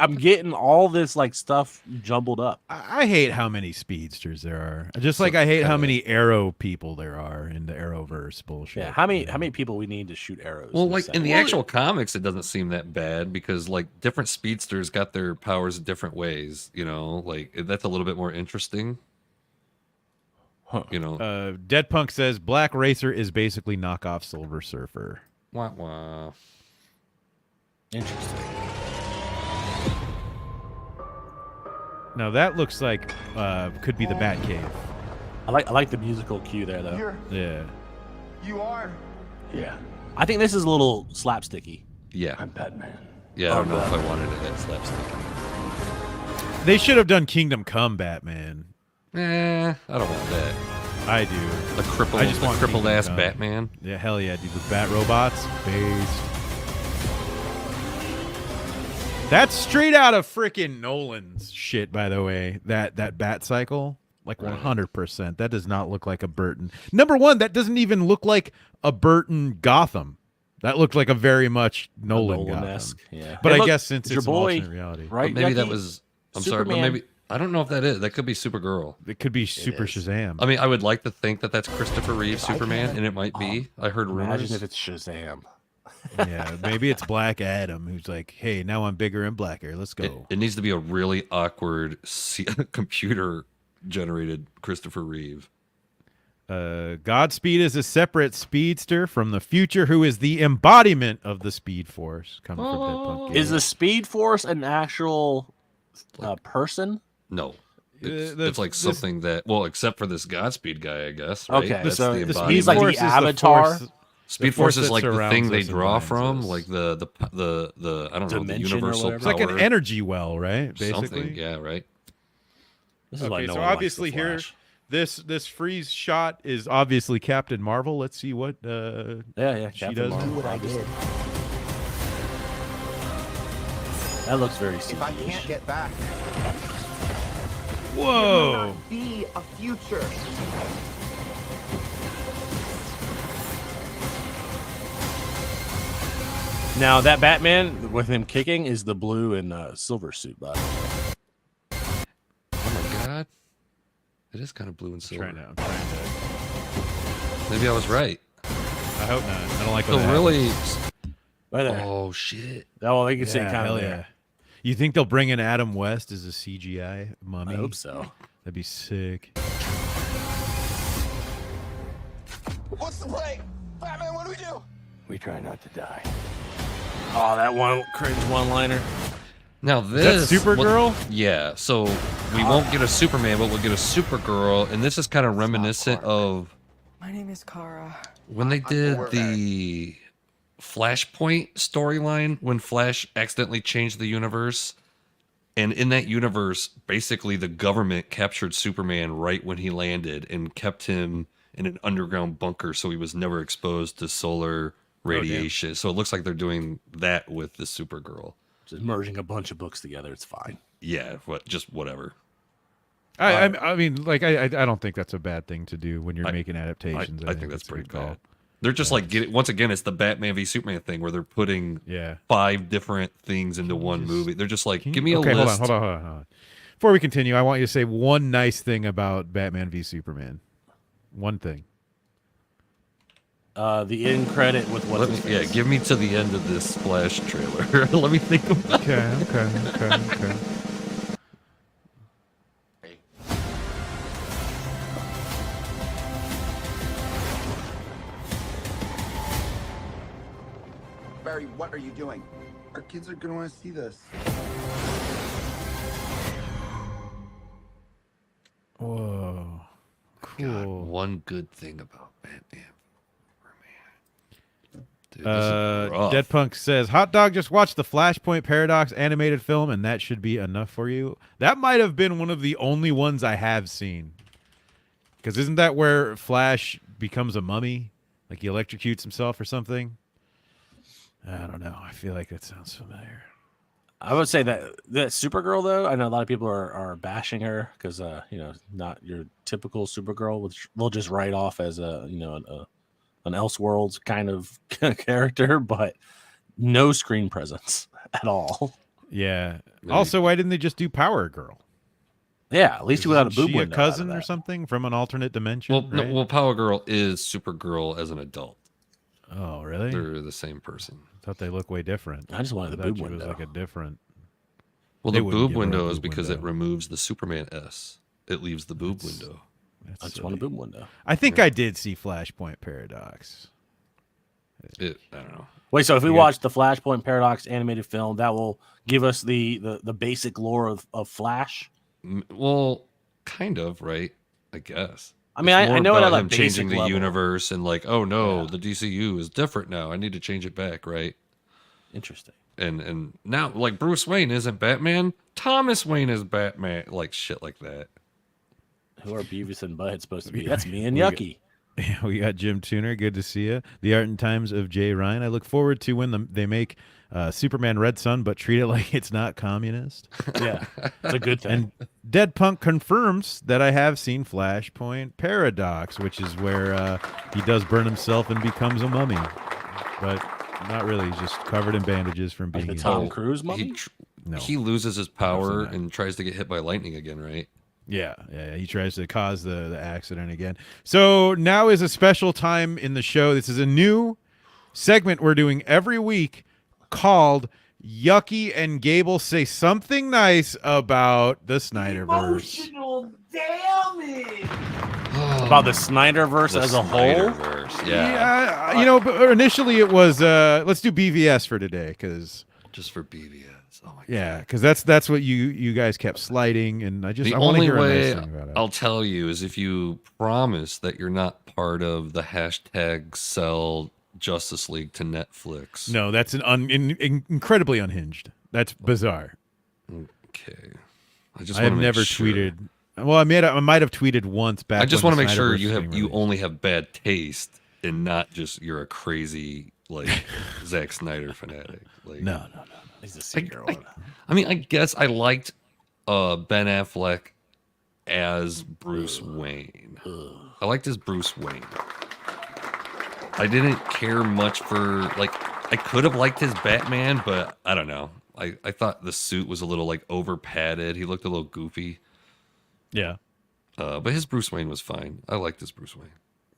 I'm getting all this like stuff jumbled up. I hate how many speedsters there are. Just like I hate how kinda- many Arrow people there are in the Arrowverse bullshit. Yeah, how many people we need to shoot arrows? Well, in a like in second? the actual comics, it doesn't seem that bad because like different speedsters got their powers different ways. You know, like that's a little bit more interesting. Huh. You know, Dead Punk says Black Racer is basically knockoff Silver Surfer. wah, wah. Interesting. Now that looks like could be the Batcave. I like the musical cue there though. Yeah. You are. Yeah, I think this is a little slapsticky. Yeah, I'm Batman. yeah. I don't know if I wanted it at slapstick. They should have done Kingdom Come Batman. I don't want that. I do. A crippled, I just want crippled Kingdom ass Come. Batman. Yeah, hell yeah, dude. With Bat robots. Based. That's straight out of freaking Nolan's shit, by the way. That Bat cycle. Like 100%. That does not look like a Burton. Number one, that doesn't even look like a Burton Gotham. That looked like a very much Nolan Gotham. Nolan-esque, yeah. But Hey, I look, guess since your it's an boy, alternate reality. right? But maybe that Yucky? was. I'm sorry, but Superman. maybe I don't know if that is. That could be Supergirl. It could be Super is. Shazam. I mean, I would like to think that that's Christopher Reeve If I Superman, can- and it might be. I heard Imagine rumors. if it's Shazam. Yeah, maybe it's Black Adam who's like, hey, now I'm bigger and blacker. Let's It, go. it needs to be a really awkward computer generated Christopher Reeve. Godspeed is a separate speedster from the future who is the embodiment of the Speed Force. Coming from Dead Punk. Is the Speed Force an actual person? No. It's, the- it's like this- something that, well, except for this Godspeed guy, I guess. Right? Okay, That's so the the embodiment. he's like the Force is avatar? force- Speed force Force is that like the surrounds thing they us and draw binds from, us. like the I don't know, the Dimension or universal whatever? It's like an power. energy well, right? Basically. Something, yeah, right. This is why Okay, no so one likes obviously the here, Flash. this freeze shot is obviously Captain Marvel. Let's see what Yeah, she Captain does. Marvel, Do what I obviously. did. That looks very If I can't CG-ish. get back, Whoa! Be a future. Now that Batman with him kicking is the blue and silver suit, by the way. Oh my god. It is kind of blue and silver. I'm trying to. Maybe I was right. I hope not. I don't like So when that really, Right there. oh shit. Oh, you can see it Yeah, kind hell of yeah. there. You think they'll bring in Adam West as a CGI mummy? I hope so. That'd be sick. What's the play? Batman, what do we do? We try not to die. Oh, that one cringe one-liner. Now Is this that Supergirl? Yeah, so we won't get a Superman, but we'll get a Supergirl, and this is kind of reminiscent of My name is Kara. when they did the Flashpoint storyline when Flash accidentally changed the universe. And in that universe, basically the government captured Superman right when he landed and kept him in an underground bunker so he was never exposed to solar radiation. So it looks like they're doing that with the Supergirl. Just merging a bunch of books together. It's fine. Yeah, just whatever. I mean, like, I don't think that's a bad thing to do when you're I- making adaptations. I think that's it's a pretty good call. bad. They're just like once again, it's the Batman v Superman thing where they're putting Yeah. 5 different things into one movie. They're just like, Can give you- me a okay, list. Hold on. Before we continue, I want you to say one nice thing about Batman v Superman. One thing. The end credit with what? Yeah, give me to the end of this Flash trailer. Let me think about it. Okay. Barry, what are you doing? Our kids are gonna want to see this. Whoa. God, Cool. one good thing about Batman. Dude, this is rough. Dead Punk says, "Hot dog, just watch the Flashpoint Paradox animated film, and that should be enough for you." That might have been one of the only ones I have seen. Because isn't that where Flash becomes a mummy, like he electrocutes himself or something? I don't know. I feel like that sounds familiar. I would say that Supergirl, though, I know a lot of people are bashing her because not your typical Supergirl, which they'll just write off as an Elseworlds kind of character, but no screen presence at all. Yeah. Maybe. Also, why didn't they just do Power Girl? Yeah, at least you without a Isn't boob she window. a cousin or something from an alternate dimension? Well, right? well, Power Girl is Supergirl as an adult. Oh, really? They're the same person. I thought they look way different. I just wanted the thought boob she was window. like a different. Well, They the wouldn't boob give her a window is boob because it window. removes the Superman S. It leaves the boob window. That's I just silly. want a boob window. I think I did see Flashpoint Paradox. I don't know. Wait, so if we You got- watch the Flashpoint Paradox animated film, that will give us the basic lore of Flash? Well, kind of, right? I guess. I mean, It's I more know it about at a him basic changing the level. universe and like, oh no, Yeah. the DCU is different now. I need to change it back, right? Interesting. And now like Bruce Wayne isn't Batman, Thomas Wayne is Batman, like shit like that. Who are Beavis and Butthead supposed to be? That's me and we got- Yucky. Yeah, we got Jim Tuner. Good to see you. The Art and Times of Jay Ryan. I look forward to when they make Superman Red Sun, but treat it like it's not communist. Yeah, it's a good thing. And Dead Punk confirms that I have seen Flashpoint Paradox, which is where he does burn himself and becomes a mummy. But not really. He's just covered in bandages from Like being the in- Tom Cruise mummy? No. He loses his power Absolutely not. and tries to get hit by lightning again, right? Yeah. He tries to cause the accident again. So now is a special time in the show. This is a new segment we're doing every week called Yucky and Gable Say Something Nice About the Snyderverse. Emotional damage. About the Snyderverse The as a whole. Snyderverse, yeah. You know, but initially it was let's do BVS for today because Just for BVS. Oh my god. yeah, because that's what you guys kept sliding, and I The want to only hear a way nice thing about it. I'll tell you is if you promise that you're not part of the hashtag sell Justice League to Netflix. No, that's incredibly unhinged. That's bizarre. Okay. I I have never tweeted. Well, I might have tweeted once back. I just when want to the make sure Snyderverse thing you released. only have bad taste and not just you're a crazy like Zack Snyder fanatic. Like No. He's a secret one. I mean, I guess I liked Ben Affleck as Bruce Wayne. I liked his Bruce Wayne. I didn't care much for like I could have liked his Batman, but I don't know. I thought the suit was a little like over padded. He looked a little goofy. Yeah. But his Bruce Wayne was fine. I liked his Bruce Wayne.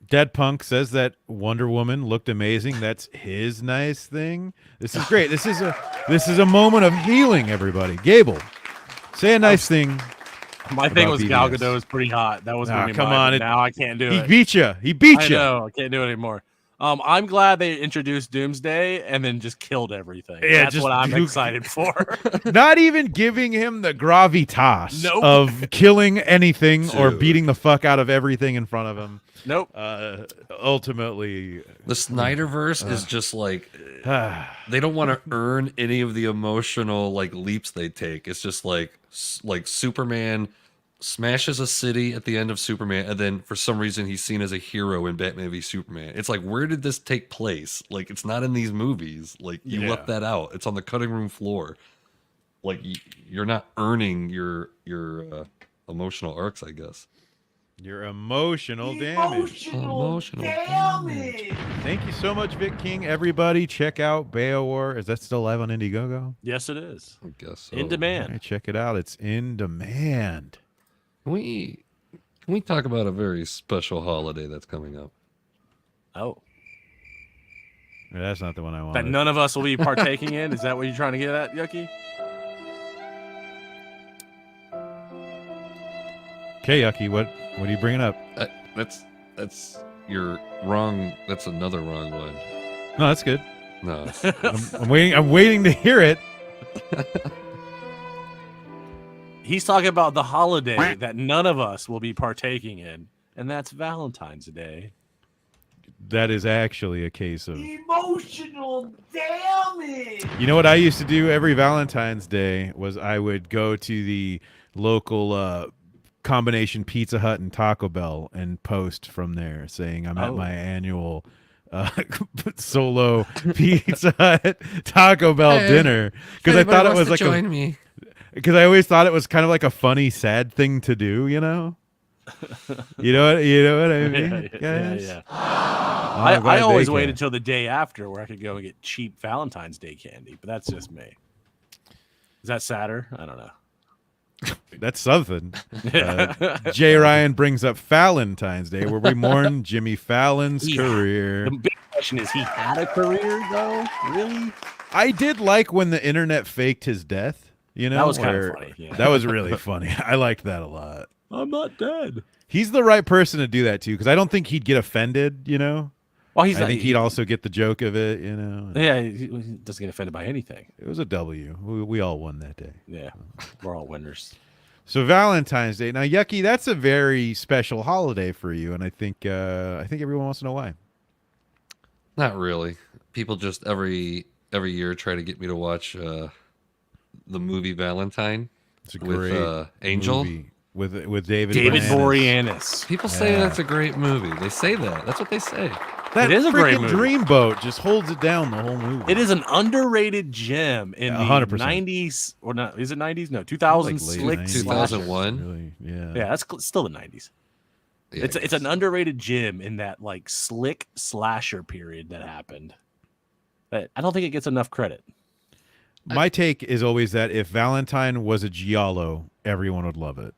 Dead Punk says that Wonder Woman looked amazing. That's his nice thing. This is great. This is a moment of healing, everybody. Gable, say a nice thing. My thing about was Gal BVS. Gadot was pretty hot. That was Ah, gonna be come mine, on, but it- now I can't do He it. beat you. He beat I you. know. I can't do it anymore. I'm glad they introduced Doomsday and then just killed everything. Yeah, That's just what I'm Duke- excited for. Not even giving him the gravitas Nope. of killing anything or Dude. beating the fuck out of everything in front of him. Nope. Ultimately, The Snyderverse is just like they don't want to earn any of the emotional like leaps they take. It's just like Superman smashes a city at the end of Superman, and then for some reason he's seen as a hero in Batman v Superman. It's like, where did this take place? Like, it's not in these movies. Like, you left that out. It's on the cutting room floor. Like, you're not earning your emotional arcs, I guess. your emotional damage. Emotional damage. Thank you so much, Vic King. Everybody, check out Beowar. Is that still live on Indiegogo? Yes, it is. I guess so. In demand. All right, check it out. It's in demand. Can we talk about a very special holiday that's coming up? Oh. That's not the one I That wanted. none of us will be partaking in? Is that what you're trying to get at, Yucky? Okay, Yucky, what are you bringing up? That's you're wrong. That's another wrong one. No, that's good. No, it's- I'm waiting to hear it. He's talking about the holiday that none of us will be partaking in, and that's Valentine's Day. That is actually a case of. Emotional damage. You know what I used to do every Valentine's Day was I would go to the local combination Pizza Hut and Taco Bell and post from there saying I'm at my annual solo Pizza Hut Taco Bell dinner because I thought it was like join me. because I always thought it was kind of like a funny sad thing to do, you know. You know what I mean, guys? Yeah. Oh, I'm glad I always they wait can. until the day after where I could go and get cheap Valentine's Day candy, but that's just me. Is that sadder? I don't know. That's something. Jay Ryan brings up Valentine's Day, where we mourn Jimmy Fallon's career. The big question is, he had a career though? Really? I did like when the internet faked his death. You know, That was kind of where- funny. Yeah. That was really funny. I liked that a lot. I'm not dead. He's the right person to do that too, because I don't think he'd get offended. You know, Well, he's I think he'd also get the joke of it. You know, Yeah, he doesn't get offended by anything. it was a W. We all won that day. Yeah, we're all winners. So Valentine's Day. Now, Yucky, that's a very special holiday for you, and I think everyone wants to know why. Not really. People just every year try to get me to watch the movie Valentine It's a with great Angel. movie with David David Boreanaz. Boreanaz. People say Yeah. that's a great movie. They say that. That's what they say. That It is a great freaking movie. dreamboat just holds it down the whole movie. It is an underrated gem in Yeah, the 100%. 90s, or not? Is it 90s? No, 2000 Like late slick 90s. slasher. 2001. Really, yeah. Yeah, that's still the 90s. Yeah, It's an underrated gem in that like slick slasher period that happened. But I don't think it gets enough credit. My take is always that if Valentine was a giallo, everyone would love it.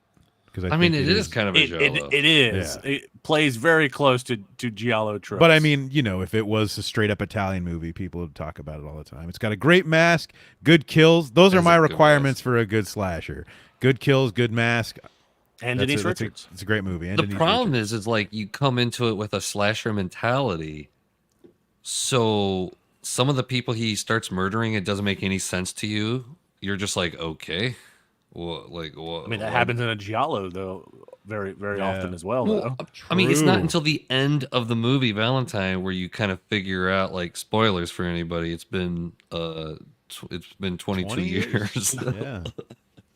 because I mean, it is kind of a It giallo. is. Yeah. It plays very close to giallo tropes. But I mean, if it was a straight up Italian movie, people would talk about it all the time. It's got a great mask, good kills. Those are It's a my good requirements mask. for a good slasher. Good kills, good mask. and That's Denise a- Richards. It's a great movie. And The Denise problem Richards. is like you come into it with a slasher mentality. So some of the people he starts murdering, it doesn't make any sense to you. You're just like, okay, what? Like, what? I mean, that happens in a giallo though, very very Yeah. often as well. Well, Though. I mean, it's not True. until the end of the movie Valentine where you kind of figure out, like, spoilers for anybody. It's been 22 20 years. Yeah.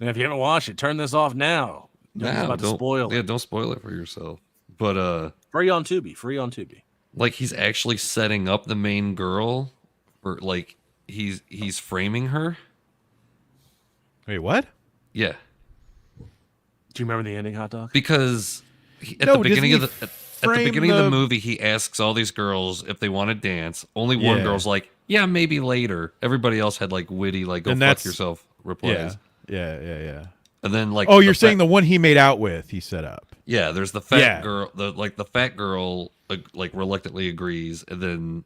And if you haven't watched it, turn this off now. It's Now, about to don't spoil Yeah, it. don't spoil it for yourself. But Free on Tubi. Free on Tubi. like he's actually setting up the main girl, or like he's framing her. Wait, what? Yeah, Do you remember the ending, Hot Dog? because at No, the beginning of doesn't the he at the frame beginning of the the- movie, he asks all these girls if they want to dance. Only one Yeah. girl's like, "Yeah, maybe later." Everybody else had like witty, like "Go And fuck that's- yourself" replies. Yeah. And then like, Oh, you're the saying the one he made out with, he set up. yeah, there's the fat Yeah. girl. The fat girl like reluctantly agrees, and then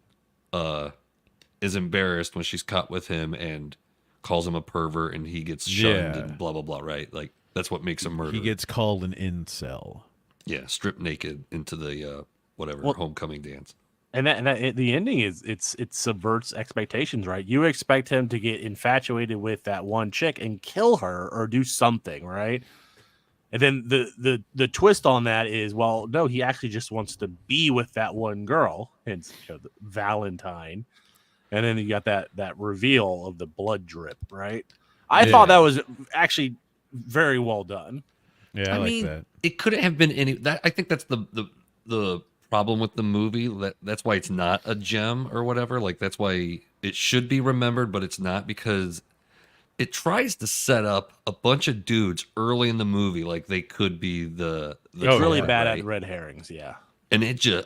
is embarrassed when she's caught with him and calls him a pervert, and he gets shunned Yeah. and blah blah blah. Right, like that's what makes him murder. He gets called an incel. yeah, stripped naked into the whatever Well- homecoming dance. And the ending is it subverts expectations, right? You expect him to get infatuated with that one chick and kill her or do something, right? And then the twist on that is, well, no, he actually just wants to be with that one girl, hence Valentine. And then you got that reveal of the blood drip, right? I thought that was actually very well done. Yeah, I like mean, that. it couldn't have been any. That I think that's the problem with the movie. That's why it's not a gem or whatever. Like that's why it should be remembered, but it's not, because it tries to set up a bunch of dudes early in the movie like they could be the It's really killer, bad right? at red herrings, yeah. And it just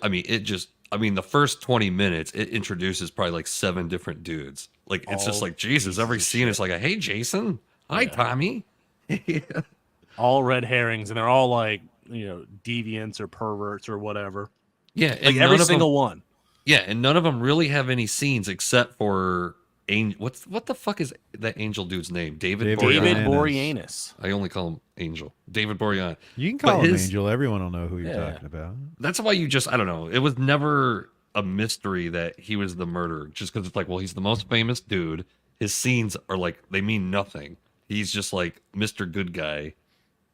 the first 20 minutes it introduces probably like 7 different dudes. Like it's just All like Jesus. Every pieces of scene shit. is like, hey Jason, hi Tommy. All red herrings, and they're all like, deviants or perverts or whatever. Yeah, Like and every none of single them, one. yeah, and none of them really have any scenes except for Angel. What the fuck is that angel dude's name? David David Boreanaz. David Boreanaz. Boreanaz. I only call him Angel. David Boreanaz. You can But call him his- Angel. Everyone will know who you're Yeah. talking about. That's why I don't know. It was never a mystery that he was the murderer, just because it's like, well, he's the most famous dude. His scenes are like, they mean nothing. He's just like Mr. Good Guy.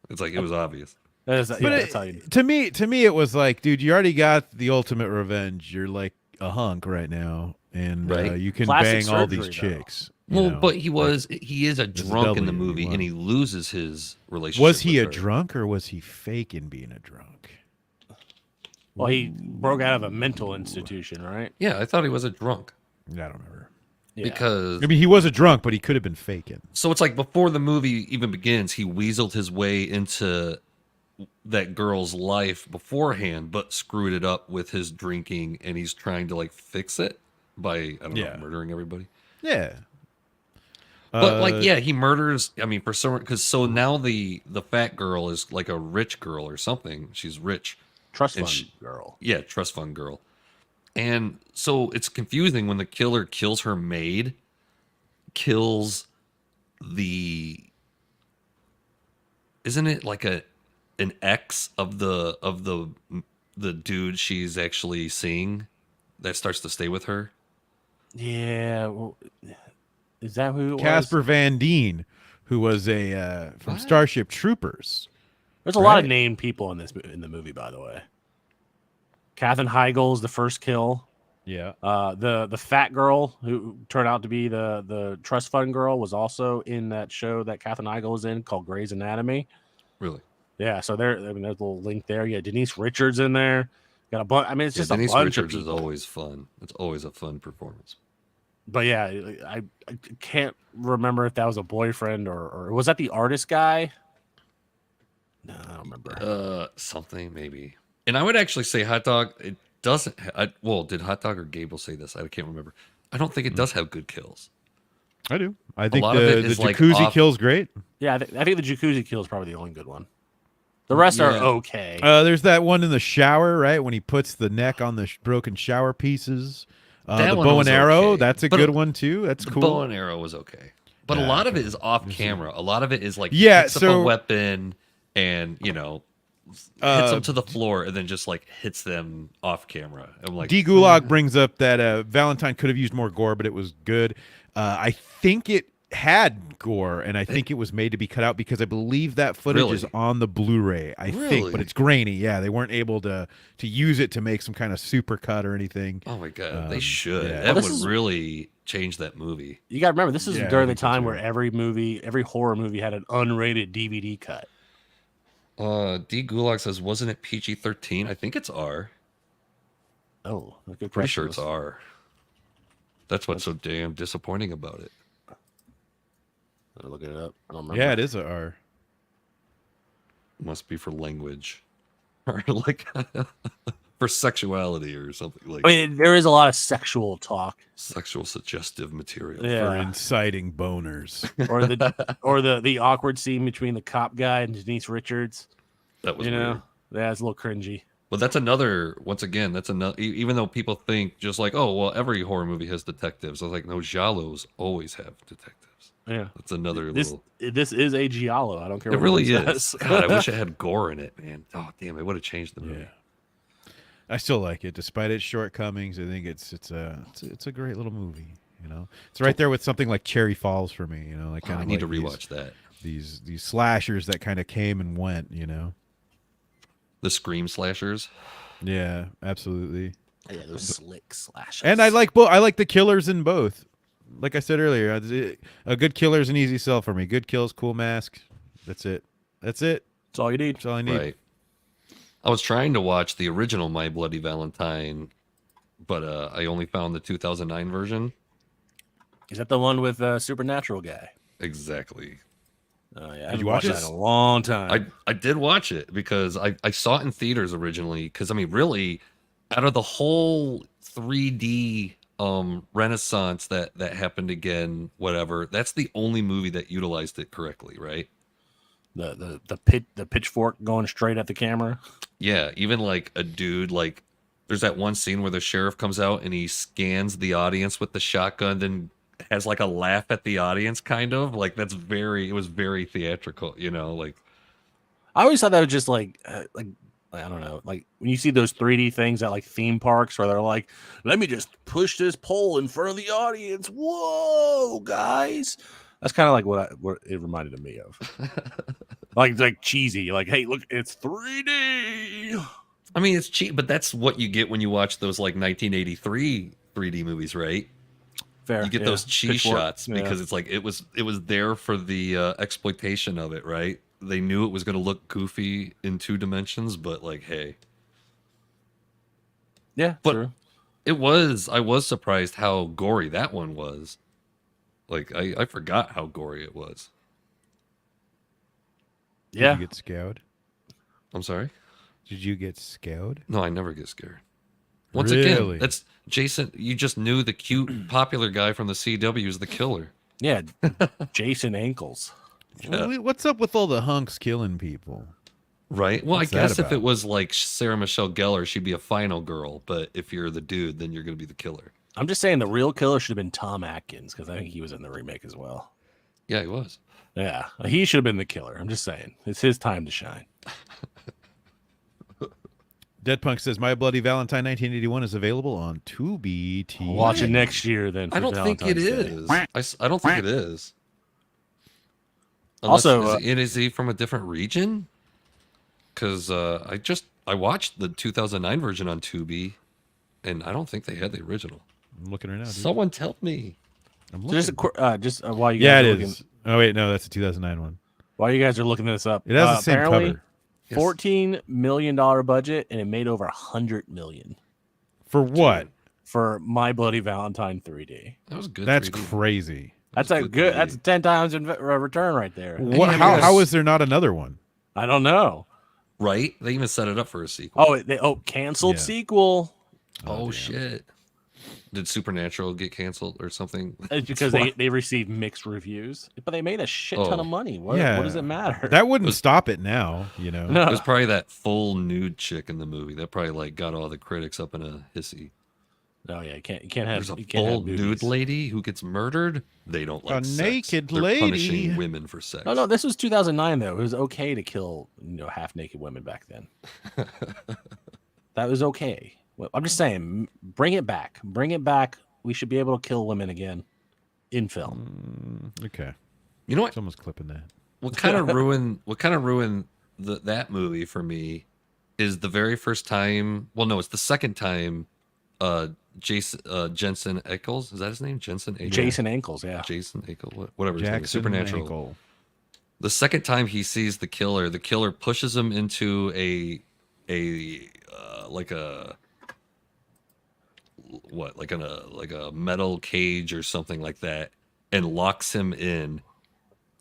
It's like, it was obvious. That's But that's how you. to me, it was like, dude, you already got the ultimate revenge. You're like a hunk right now, and Right. you can Plastic bang all these surgery, though. chicks. you Well, know. but he is a a drunk in the W, movie, he and he won. loses his relationship. Was he with a her. drunk or was he faking being a drunk? Well, he broke out of a mental institution, right? Yeah, I thought he was a drunk. I don't remember. Yeah. Because I mean, he was a drunk, but he could have been faking. so it's like before the movie even begins, he weaseled his way into that girl's life beforehand, but screwed it up with his drinking, and he's trying to like fix it by I don't Yeah. know, murdering everybody. Yeah. But like, yeah, he murders. I mean, for some, because so now the fat girl is like a rich girl or something. She's rich. Trust and fund she- girl. Yeah, trust fund girl. And so it's confusing when the killer kills her maid, kills the. Isn't it like an ex of the dude she's actually seeing that starts to stay with her? Yeah. Well, is that who it Casper was? Van Dien, who was a from Starship Troopers. There's a lot of right? named people in the movie, by the way. Katherine Heigl's the first kill. Yeah. The fat girl who turned out to be the trust fund girl was also in that show that Katherine Heigl was in called Grey's Anatomy. Really? Yeah, so there's a little link there. Yeah, Denise Richards in there. Got a bunch. I mean, it's just Denise a bunch Richards of is people. always fun. It's always a fun performance. But yeah, I can't remember if that was a boyfriend or was that the artist guy? No, I don't remember. Something maybe. And I would actually say Hot Dog. It doesn't. Did Hot Dog or Gable say this? I can't remember. I don't think it does have good kills. I do. I think lot of it the is, like, jacuzzi off- kill's great. Yeah, I think the jacuzzi kill is probably the only good one. The rest are Yeah. okay. There's that one in the shower, right? When he puts the neck on the broken shower pieces. That The one bow was and arrow, okay. that's a But good one too. That's The cool. bow and arrow was okay, but a Yeah, lot of it okay. is off camera. A lot of it is like Yeah, picks up so- a weapon and hits them to the floor and then just like hits them off camera. I'm like, D Gulag brings up that Valentine could have used more gore, but it was good. I think it had gore, and I think it was made to be cut out because I believe that footage is Really? on the Blu-ray. I think, Really? but it's grainy. Yeah, they weren't able to use it to make some kind of super cut or anything. oh my god, they should. yeah. That This would is- really change that movie. You got to remember, this is Yeah, I during the think so, time too. where every horror movie had an unrated DVD cut. D Gulag says, wasn't it PG-13? I think it's R. Oh, good Pretty sure it's question. R. That's what's so damn disappointing about it. I'll look it up. I don't remember. Yeah, it is a R. Must be for language, or like for sexuality or something like I mean, there is a lot of sexual talk, sexual suggestive material. For yeah, inciting boners. or the awkward scene between the cop guy and Denise Richards. That was You weird. know, that's a little cringy. But that's another. Once again, that's another. Even though people think just like, oh well, every horror movie has detectives. I was like, no, giallos always have detectives. Yeah, That's another this little. this is a giallo. I don't care. It what really it is. says. God, I wish it had gore in it, man. Oh damn, it would have changed the movie. Yeah. I still like it, despite its shortcomings. I think it's a great little movie. You know, it's right there with something like Cherry Falls for me. You know, like Oh, kind I of need to like rewatch that. these slashers that kind of came and went. You know. The Scream slashers. Yeah, absolutely. Yeah, those slick slashes. And I like both. I like the killers in both. Like I said earlier, a good killer is an easy sell for me. Good kills, cool mask. That's it. That's it. That's all you need. That's all I need. Right. I was trying to watch the original My Bloody Valentine, but I only found the 2009 version. Is that the one with Supernatural guy? Exactly. Oh yeah, I you haven't watch watched it? that in a long time. I did watch it because I saw it in theaters originally. Because I mean, really, out of the whole 3D renaissance that happened again, whatever, that's the only movie that utilized it correctly, right? The pitchfork going straight at the camera. Yeah, even like a dude like there's that one scene where the sheriff comes out and he scans the audience with the shotgun, then has like a laugh at the audience, kind of like it was very theatrical, you know, like I always thought that was just like I don't know, like when you see those 3D things at like theme parks where they're like, let me just push this pole in front of the audience. Whoa, guys. That's kind of like what it reminded me of. like cheesy, like, hey, look, it's 3D. I mean, it's cheap, but that's what you get when you watch those like 1983 3D movies, right? Fair. You get yeah. those cheese Pitchfork, shots yeah. because it's like it was there for the exploitation of it, right? They knew it was going to look goofy in 2 dimensions, but like, hey, Yeah, but true. I was surprised how gory that one was. Like I forgot how gory it was. Yeah. Did you get scared? I'm sorry. Did you get scared? No, I never get scared. Once Really? again, that's Jason. You just knew the cute, popular guy from the CW is the killer. Yeah. Jason Ankles. What's up with all the hunks killing people? Right. Well, What's I that guess if about? it was like Sarah Michelle Gellar, she'd be a final girl. But if you're the dude, then you're going to be the killer. I'm just saying the real killer should have been Tom Atkins because I think he was in the remake as well. Yeah, he was. Yeah, he should have been the killer. I'm just saying it's his time to shine. Dead Punk says My Bloody Valentine 1981 is available on Tubi TV. I'll watch it next year then. I for don't think it Valentine's Day. is. I don't think it is. Also, is he from a different region? Because I watched the 2009 version on Tubi, and I don't think they had the original. I'm looking right now. Dude. Someone tell me. I'm So looking. just while you guys Yeah, it are is. looking, Oh wait, no, that's a 2009 one. while you guys are looking this up, It has the same apparently, cover. Yes. $14 million budget, and it made over $100 million For what? for My Bloody Valentine 3D. That was good. That's 3D. crazy. That's was a good. 3D. That's a 10 times return right there. What? yeah, How because- is there not another one? I don't know. Right? They even set it up for a sequel. Oh, canceled Yeah. sequel. Oh, damn. shit. Did Supernatural get canceled or something? It's because they received mixed reviews, but they made a shit ton Oh. of money. What does it matter? That wouldn't stop it now, you know. No. It was probably that full nude chick in the movie that probably like got all the critics up in a hissy. Oh yeah, you can't have There's a you can't full have nude boobies. lady who gets murdered. They don't like A sex. naked They're lady. punishing women for sex. No, this was 2009 though. It was okay to kill half naked women back then. That was okay. Well, I'm just saying, bring it back. Bring it back. We should be able to kill women again in film. Okay. You know what? Someone's clipping that. What kind of ruined that movie for me is the very first time. Well, no, it's the second time. Jensen Ackles, is that his name? Jason Ankles, yeah. Jason Ackles, whatever his name is. Jackson Supernatural. Ankle. The second time he sees the killer pushes him into like a metal cage or something like that, and locks him in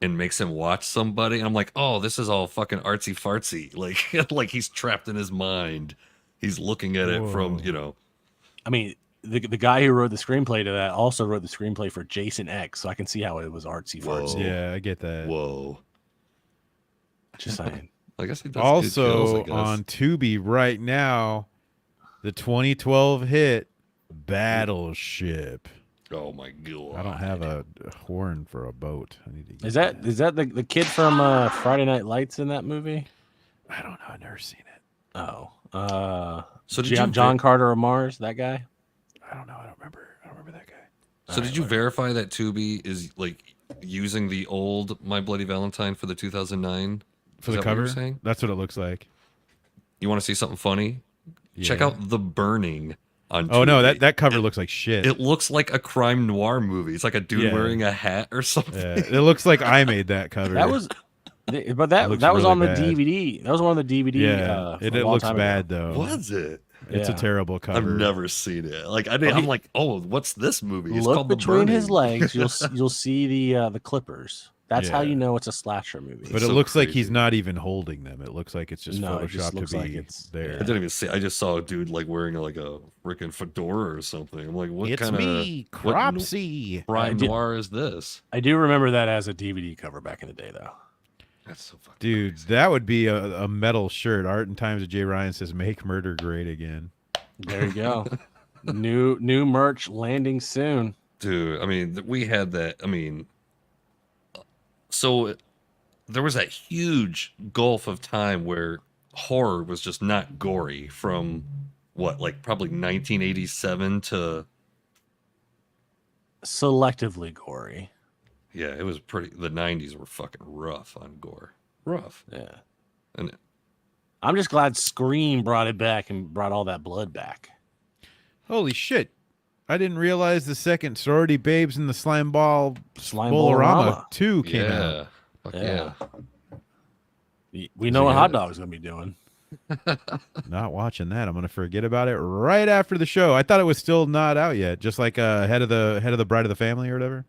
and makes him watch somebody. And I'm like, oh, this is all fucking artsy fartsy. Like he's trapped in his mind. He's looking at it from, I mean, the guy who wrote the screenplay to that also wrote the screenplay for Jason X, so I can see how it was artsy fartsy. Yeah, I get that. Whoa. Just saying. I guess he does Also good kills, I guess. on Tubi right now, the 2012 hit Battleship. Oh my god. I don't have a horn for a boat. I need to get Is that the kid from Friday Night Lights in that movie? I don't know. I've never seen it. Oh. So did John Carter of Mars, that guy? I don't know. I don't remember that guy. So did you verify that Tubi is like using the old My Bloody Valentine for the 2009? For Is the that what you were cover? saying? That's what it looks like. You want to see something funny? Check Yeah. out The Burning on Oh no, Tubi. that cover looks like shit. It looks like a crime noir movie. It's like a dude Yeah. wearing a hat or something. Yeah, it looks like I made that cover. That was but that looks was really on the bad. DVD. That was one of the DVD. Yeah, from it a long looks time bad ago. though. Was it? It's a Yeah. terrible cover. I've never seen it. Like I'm like, oh, what's this movie? It's Look called The between his Burning. legs. You'll see the clippers. That's how Yeah. you know it's a slasher movie. But it so looks like crazy. he's not even holding them. It looks like it's just No, it photoshopped just looks to be like it's- there. I didn't even see. I just saw a dude like wearing like a freaking fedora or something. I'm like, what It's kind me, of Cropsy. crime I did- noir is this? I do remember that as a DVD cover back in the day, though. That's so fucking Dude, crazy. that would be a metal shirt. Art and Times of J. Ryan says, "Make murder great again." There you go. new merch landing soon. Dude, I mean, we had that. I mean, so there was that huge gulf of time where horror was just not gory from what, like probably 1987 to Selectively gory. yeah, it was pretty. The 90s were fucking rough on gore, rough. Yeah. And I'm just glad Scream brought it back and brought all that blood back. Holy shit! I didn't realize the second Sorority Babes in the Slime Ball Slime Bolorama Bolorama. 2 came out. yeah, fuck Yeah. yeah. We know what Hot Dog's gonna be doing. Not watching that. I'm gonna forget about it right after the show. I thought it was still not out yet. Just like head of the Bride of the Family or whatever.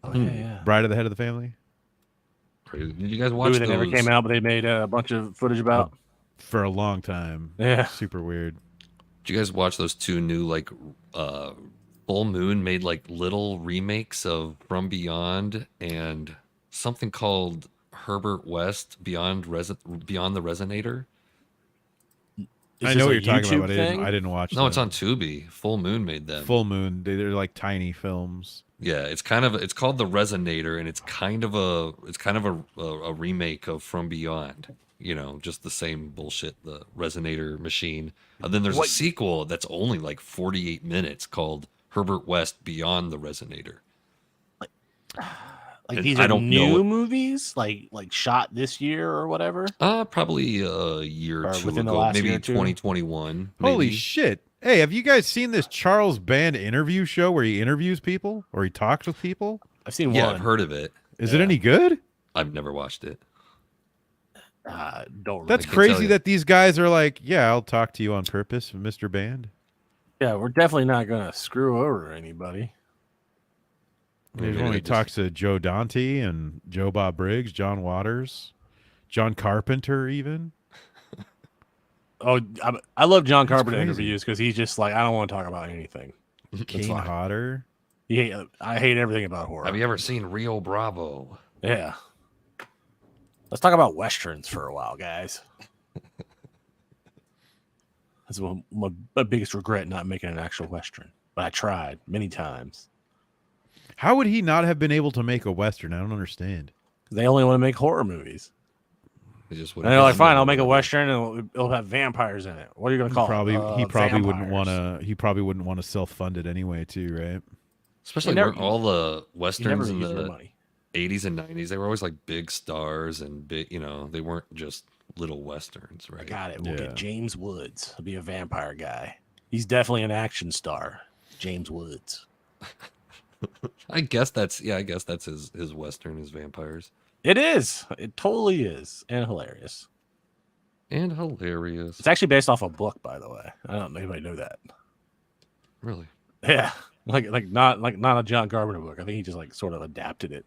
Oh yeah. Bride of the Head of the Family. Crazy. Did you guys watch Movie those? that never came out, but they made a bunch of footage about. For a long time. Yeah. Super weird. Did you guys watch those two new like Full Moon made like little remakes of From Beyond and something called Herbert West Beyond the Resonator? Is I this know a what you're talking YouTube about, but thing? I didn't watch No, it's them. on Tubi. Full Moon made them. Full Moon. They're like tiny films. Yeah, it's called The Resonator, and it's kind of a remake of From Beyond. You know, just the same bullshit, the Resonator machine. And then there's a sequel that's only like 48 minutes called Herbert West Beyond the Resonator. Like And these I are don't know new what- movies, like shot this year or whatever. Probably a year or Or two within the ago, last maybe year or two? 2021. Holy maybe. shit. Hey, have you guys seen this Charles Band interview show where he interviews people or he talks with people? I've seen Yeah, one. I've heard of it. Is it any good? I've never watched it. Don't. That's I can't tell crazy you. that these guys are like, yeah, I'll talk to you on purpose, Mr. Band. Yeah, we're definitely not gonna screw over anybody. Maybe When they he just- talks to Joe Dante and Joe Bob Briggs, John Waters, John Carpenter, even. Oh, I love John Carpenter crazy. interviews because he's just like, I don't want to talk about anything. Kane fine. Hodder. Yeah, I hate everything about horror. Have you ever seen Rio Bravo? Yeah. Let's talk about westerns for a while, guys. That's my biggest regret, not making an actual western. But I tried many times. How would he not have been able to make a western? I don't understand. They only want to make horror movies. They just And they're like, fine, I'll make a western and it'll have vampires in it. What are you going to call it? He probably wouldn't vampires. want to. He probably wouldn't want to self-fund it anyway, too, right? Especially never- all the You westerns never in use their the money. 80s and 90s, they were always like big stars and big, they weren't just little westerns, right? I got it. We'll Yeah. get James Woods. He'll be a vampire guy. He's definitely an action star. James Woods. I guess that's his western, his vampires. It is. It totally is. And hilarious. And hilarious. It's actually based off a book, by the way. I don't know if anybody knew that. Really? Yeah. Like not a John Carpenter book. I think he just like sort of adapted it.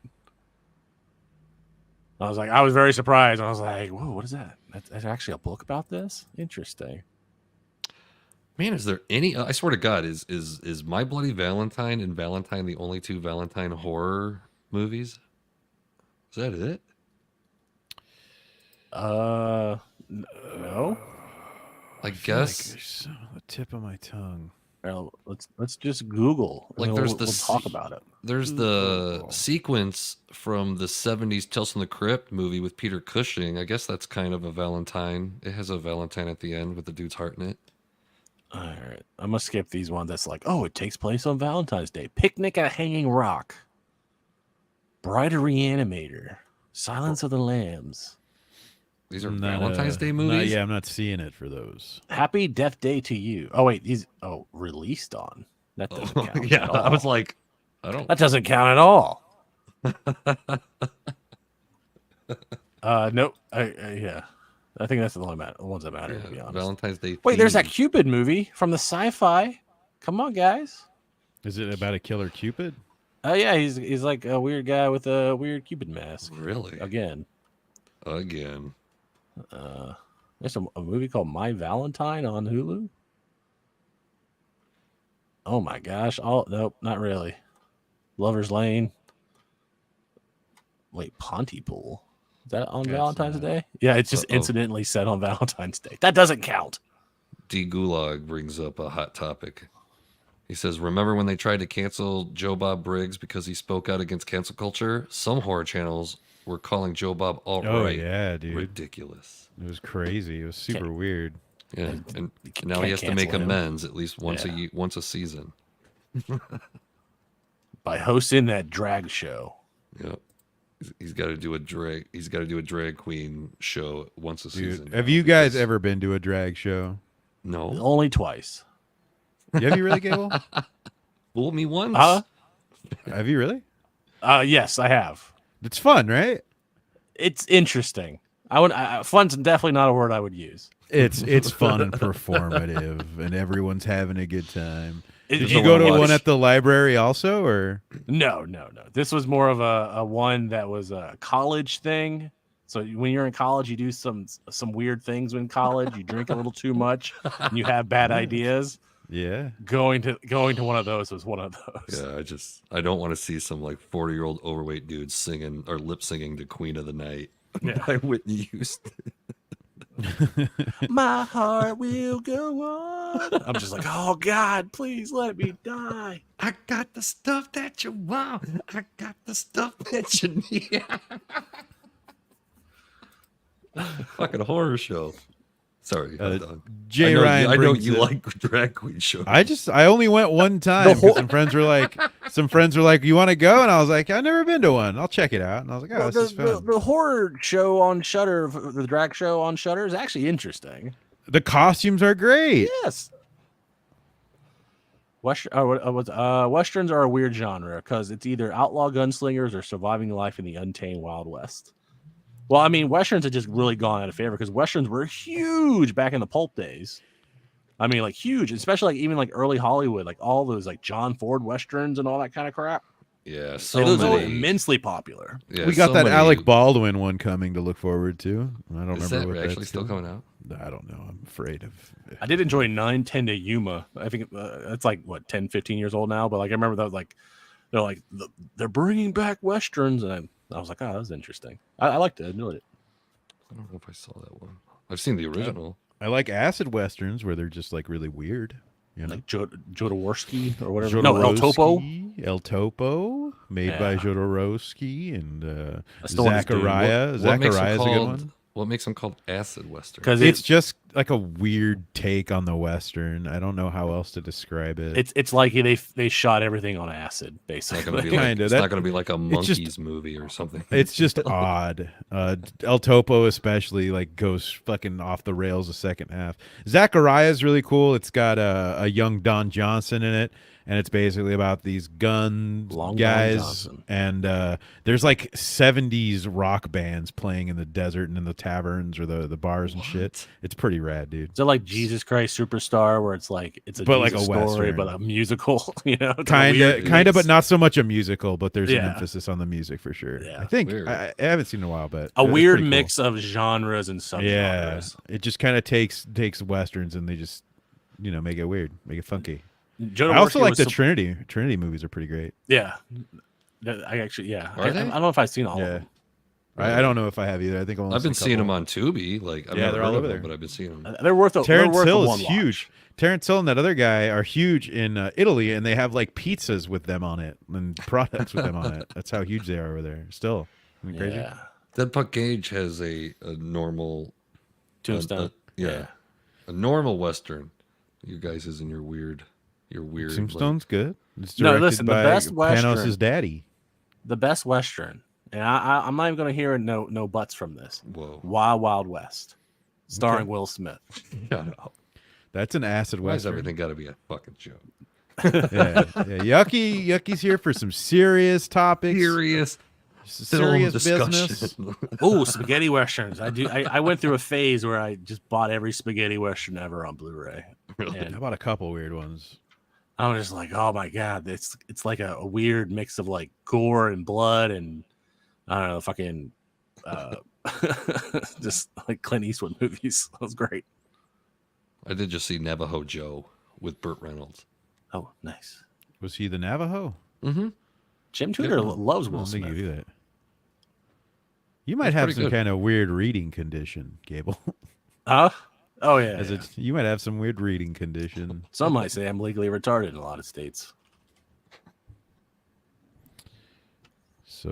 I was very surprised. I was like, whoa, what is that? That's actually a book about this? Interesting. Man, is there any I swear to God, is My Bloody Valentine and Valentine the only two Valentine horror movies? Is that it? No. I feel like guess it's on the tip of my tongue. Well, let's just Google. Like, and there's we'll talk about it. there's the sequence from the 70s Tales from the Crypt movie with Peter Cushing. I guess that's kind of a Valentine. It has a Valentine at the end with the dude's heart in it. All right. I'm going to skip these ones that's like, oh, it takes place on Valentine's Day. Picnic at Hanging Rock. Bride of Reanimator. Silence of the Lambs. These are Not, Valentine's Day movies? yeah, I'm not seeing it for those. Happy Death Day to You. Oh, wait. Released on. That doesn't count. Yeah, at I all. was like, I don't. That doesn't count at all. Nope. Yeah. I think that's the only ones that matter, to be honest. Valentine's Day. Wait, there's that theme. Cupid movie from the sci-fi. Come on, guys. Is it about a killer Cupid? Oh yeah, he's like a weird guy with a weird Cupid mask. Really? Again. There's a movie called My Valentine on Hulu. Oh my gosh. Nope, not really. Lover's Lane. Wait, Pontypool. Is that on That's Valentine's not- Day? Yeah, it's just Uh-oh. incidentally set on Valentine's Day. That doesn't count. D Gulag brings up a hot topic. He says, remember when they tried to cancel Joe Bob Briggs because he spoke out against cancel culture? Some horror channels were calling Joe Bob alt-right. Oh yeah, dude. Ridiculous. It was crazy. It was super weird. Yeah, and can't now he has to make cancel him. amends at least once Yeah. once a season. By hosting that drag show. Yep. He's got to do a drag. He's got to do a drag queen show once a Dude, season. have you guys because- ever been to a drag show? No. Only twice. Have you really, Gable? Fool me once. Huh? Have you really? Yes, I have. It's fun, right? It's interesting. Fun's definitely not a word I would use. It's fun and performative, and everyone's having a good time. Did It- you it- go to watch- one at the library also, or? No. This was more of a one that was a college thing. So when you're in college, you do some weird things in college. You drink a little too much, and you have bad ideas. Yeah. Going to one of those was one of those. Yeah, I don't want to see some like 40-year-old overweight dude singing or lip singing to Queen of the Night by Whitney Houston. My heart will go on. I'm just like, oh God, please let me die. I got the stuff that you want. I got the stuff that you need. Fucking horror show. Sorry, I'm done. Jay Ryan. I know brings you it- like drag queen shows. I only went one time. 'Cause some friends were like, "You want to go?" And I was like, "I've never been to one. I'll check it out." And I was like, "Oh, Well, this is fun." the horror show on Shudder, the drag show on Shudder, is actually interesting. The costumes are great. Yes. Westerns are a weird genre because it's either outlaw gunslingers or surviving life in the untamed Wild West. Well, I mean, Westerns have just really gone out of favor because Westerns were huge back in the pulp days. I mean, like huge, especially like even like early Hollywood, like all those like John Ford Westerns and all that kind of crap. Yeah, so Those are many. immensely popular. Yeah, We got so that many- Alec Baldwin one coming to look forward to. I don't Is remember that what actually that's still called. coming out? I don't know. I'm afraid of. I did enjoy 910 to Yuma. I think it's like what 10, 15 years old now, but like I remember that was like they're like they're bringing back westerns, and I was like, oh, that was interesting. I liked it. I enjoyed it. I don't know if I saw that one. I've seen the original. I like acid westerns where they're just like really weird. You know, Like Jodorowsky or whatever. No, El Topo. El Topo, made by Yeah. Jodorowsky and I still want this dude. Zachariah. What makes them Zachariah's a good called? one. What makes them called acid western? Because It's just like a weird take on the western. I don't know how else to describe it. it's like they shot everything on acid, It's not basically. gonna be like, Kinda. it's That- not going to be like a it's just- monkeys movie or something. It's just odd. El Topo especially like goes fucking off the rails the second half. Zachariah is really cool. It's got a young Don Johnson in it, and it's basically about these gun Long Don guys. Johnson. And there's like 70s rock bands playing in the desert and in the taverns or the bars and shit. It's pretty rad, dude. Is it like Jesus Christ Superstar, where it's like it's a But like Jesus a story, Western. but a musical? You know, It's a Kind weird of, mix. but not so much a musical. But there's an Yeah. emphasis on the music for sure. Yeah. I think Weird. I haven't seen it in a while, but A it's weird pretty cool. mix of genres and subgenres. Yeah, it just kind of takes westerns and they just make it weird, make it funky. I also like the Trinity movies are pretty great. Yeah, I actually Are they? I don't know if I've seen all of Yeah, them. I don't know if I have either. I think I've been seeing them on Tubi. Like, I've Yeah, never they're heard all of over them, there. but I've been seeing them. They're worth a Terrence they're worth Hill a is one huge. Terrence Hill and that other guy are huge in Italy, and they have like pizzas with them on it and products with them on it. That's how huge they are over there. Still, isn't it watch. crazy? Yeah, Dead Puck Gage has a normal Tombstone. yeah, a normal western. You guys is in your weird. Like, Tombstone's good. It's No, directed listen, the by best Western- Panos' daddy. The best Western, and I'm not even going to hear no buts from this. whoa. Wild Wild West, starring Will Smith. Shut up. That's an acid Why has western. everything got to be a fucking joke? Yeah. Yucky's here for some serious topics. Serious serious discussion. business. Oh, spaghetti westerns! I went through a phase where I just bought every spaghetti western ever on Blu-ray. Really? How And about a couple weird ones? I was just like, oh my god, it's like a weird mix of like gore and blood and I don't know, fucking just like Clint Eastwood movies. That was great. I did just see Navajo Joe with Burt Reynolds. Oh, nice. Was he the Navajo? Mm-hmm. Jim Tudor loves I Will don't think Smith. you do that. You might That's have pretty some good. kind of weird reading condition, Gable. Huh? Oh yeah. As yeah. you might have some weird reading condition. Some might say I'm legally retarded in a lot of states. So,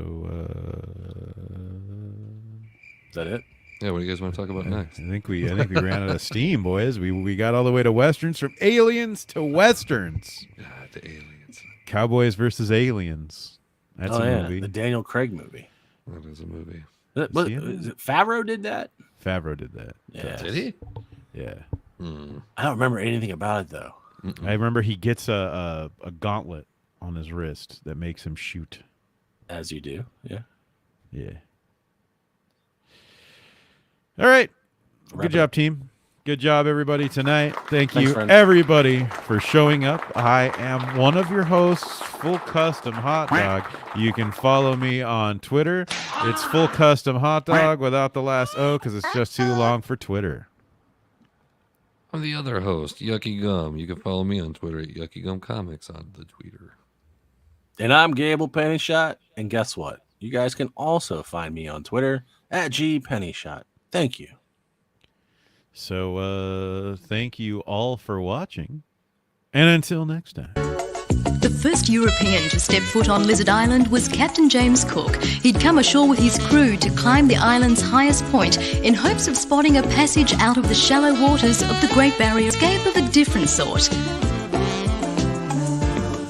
Is that it? Yeah, what do you guys want to talk about next? I think we ran out of steam, boys. We got all the way to westerns, from aliens to westerns. God, the aliens. Cowboys versus aliens. That's oh a yeah, movie. the Daniel Craig movie. That is a movie. Is it Favreau did that? Favreau did that. Yeah. Did he? Yeah. I don't remember anything about it though. I remember he gets a gauntlet on his wrist that makes him shoot. As you do. Yeah. Yeah. All right. Wrap Good it job, team. Good job, everybody, tonight. Thank Thanks, you, friend. everybody, for showing up. I am one of your hosts, Full Custom Hot Dog. You can follow me on Twitter. It's Full Custom Hot Dog without the last O because it's just too long for Twitter. I'm the other host, Yucky Gum. You can follow me on Twitter at Yucky Gum Comics on the Twitter. And I'm Gable Pennyshot. And guess what? You guys can also find me on Twitter at GPennyshot. Thank you. So thank you all for watching. And until next time. The first European to step foot on Lizard Island was Captain James Cook. He'd come ashore with his crew to climb the island's highest point in hopes of spotting a passage out of the shallow waters of the Great Barrier Reef of a different sort.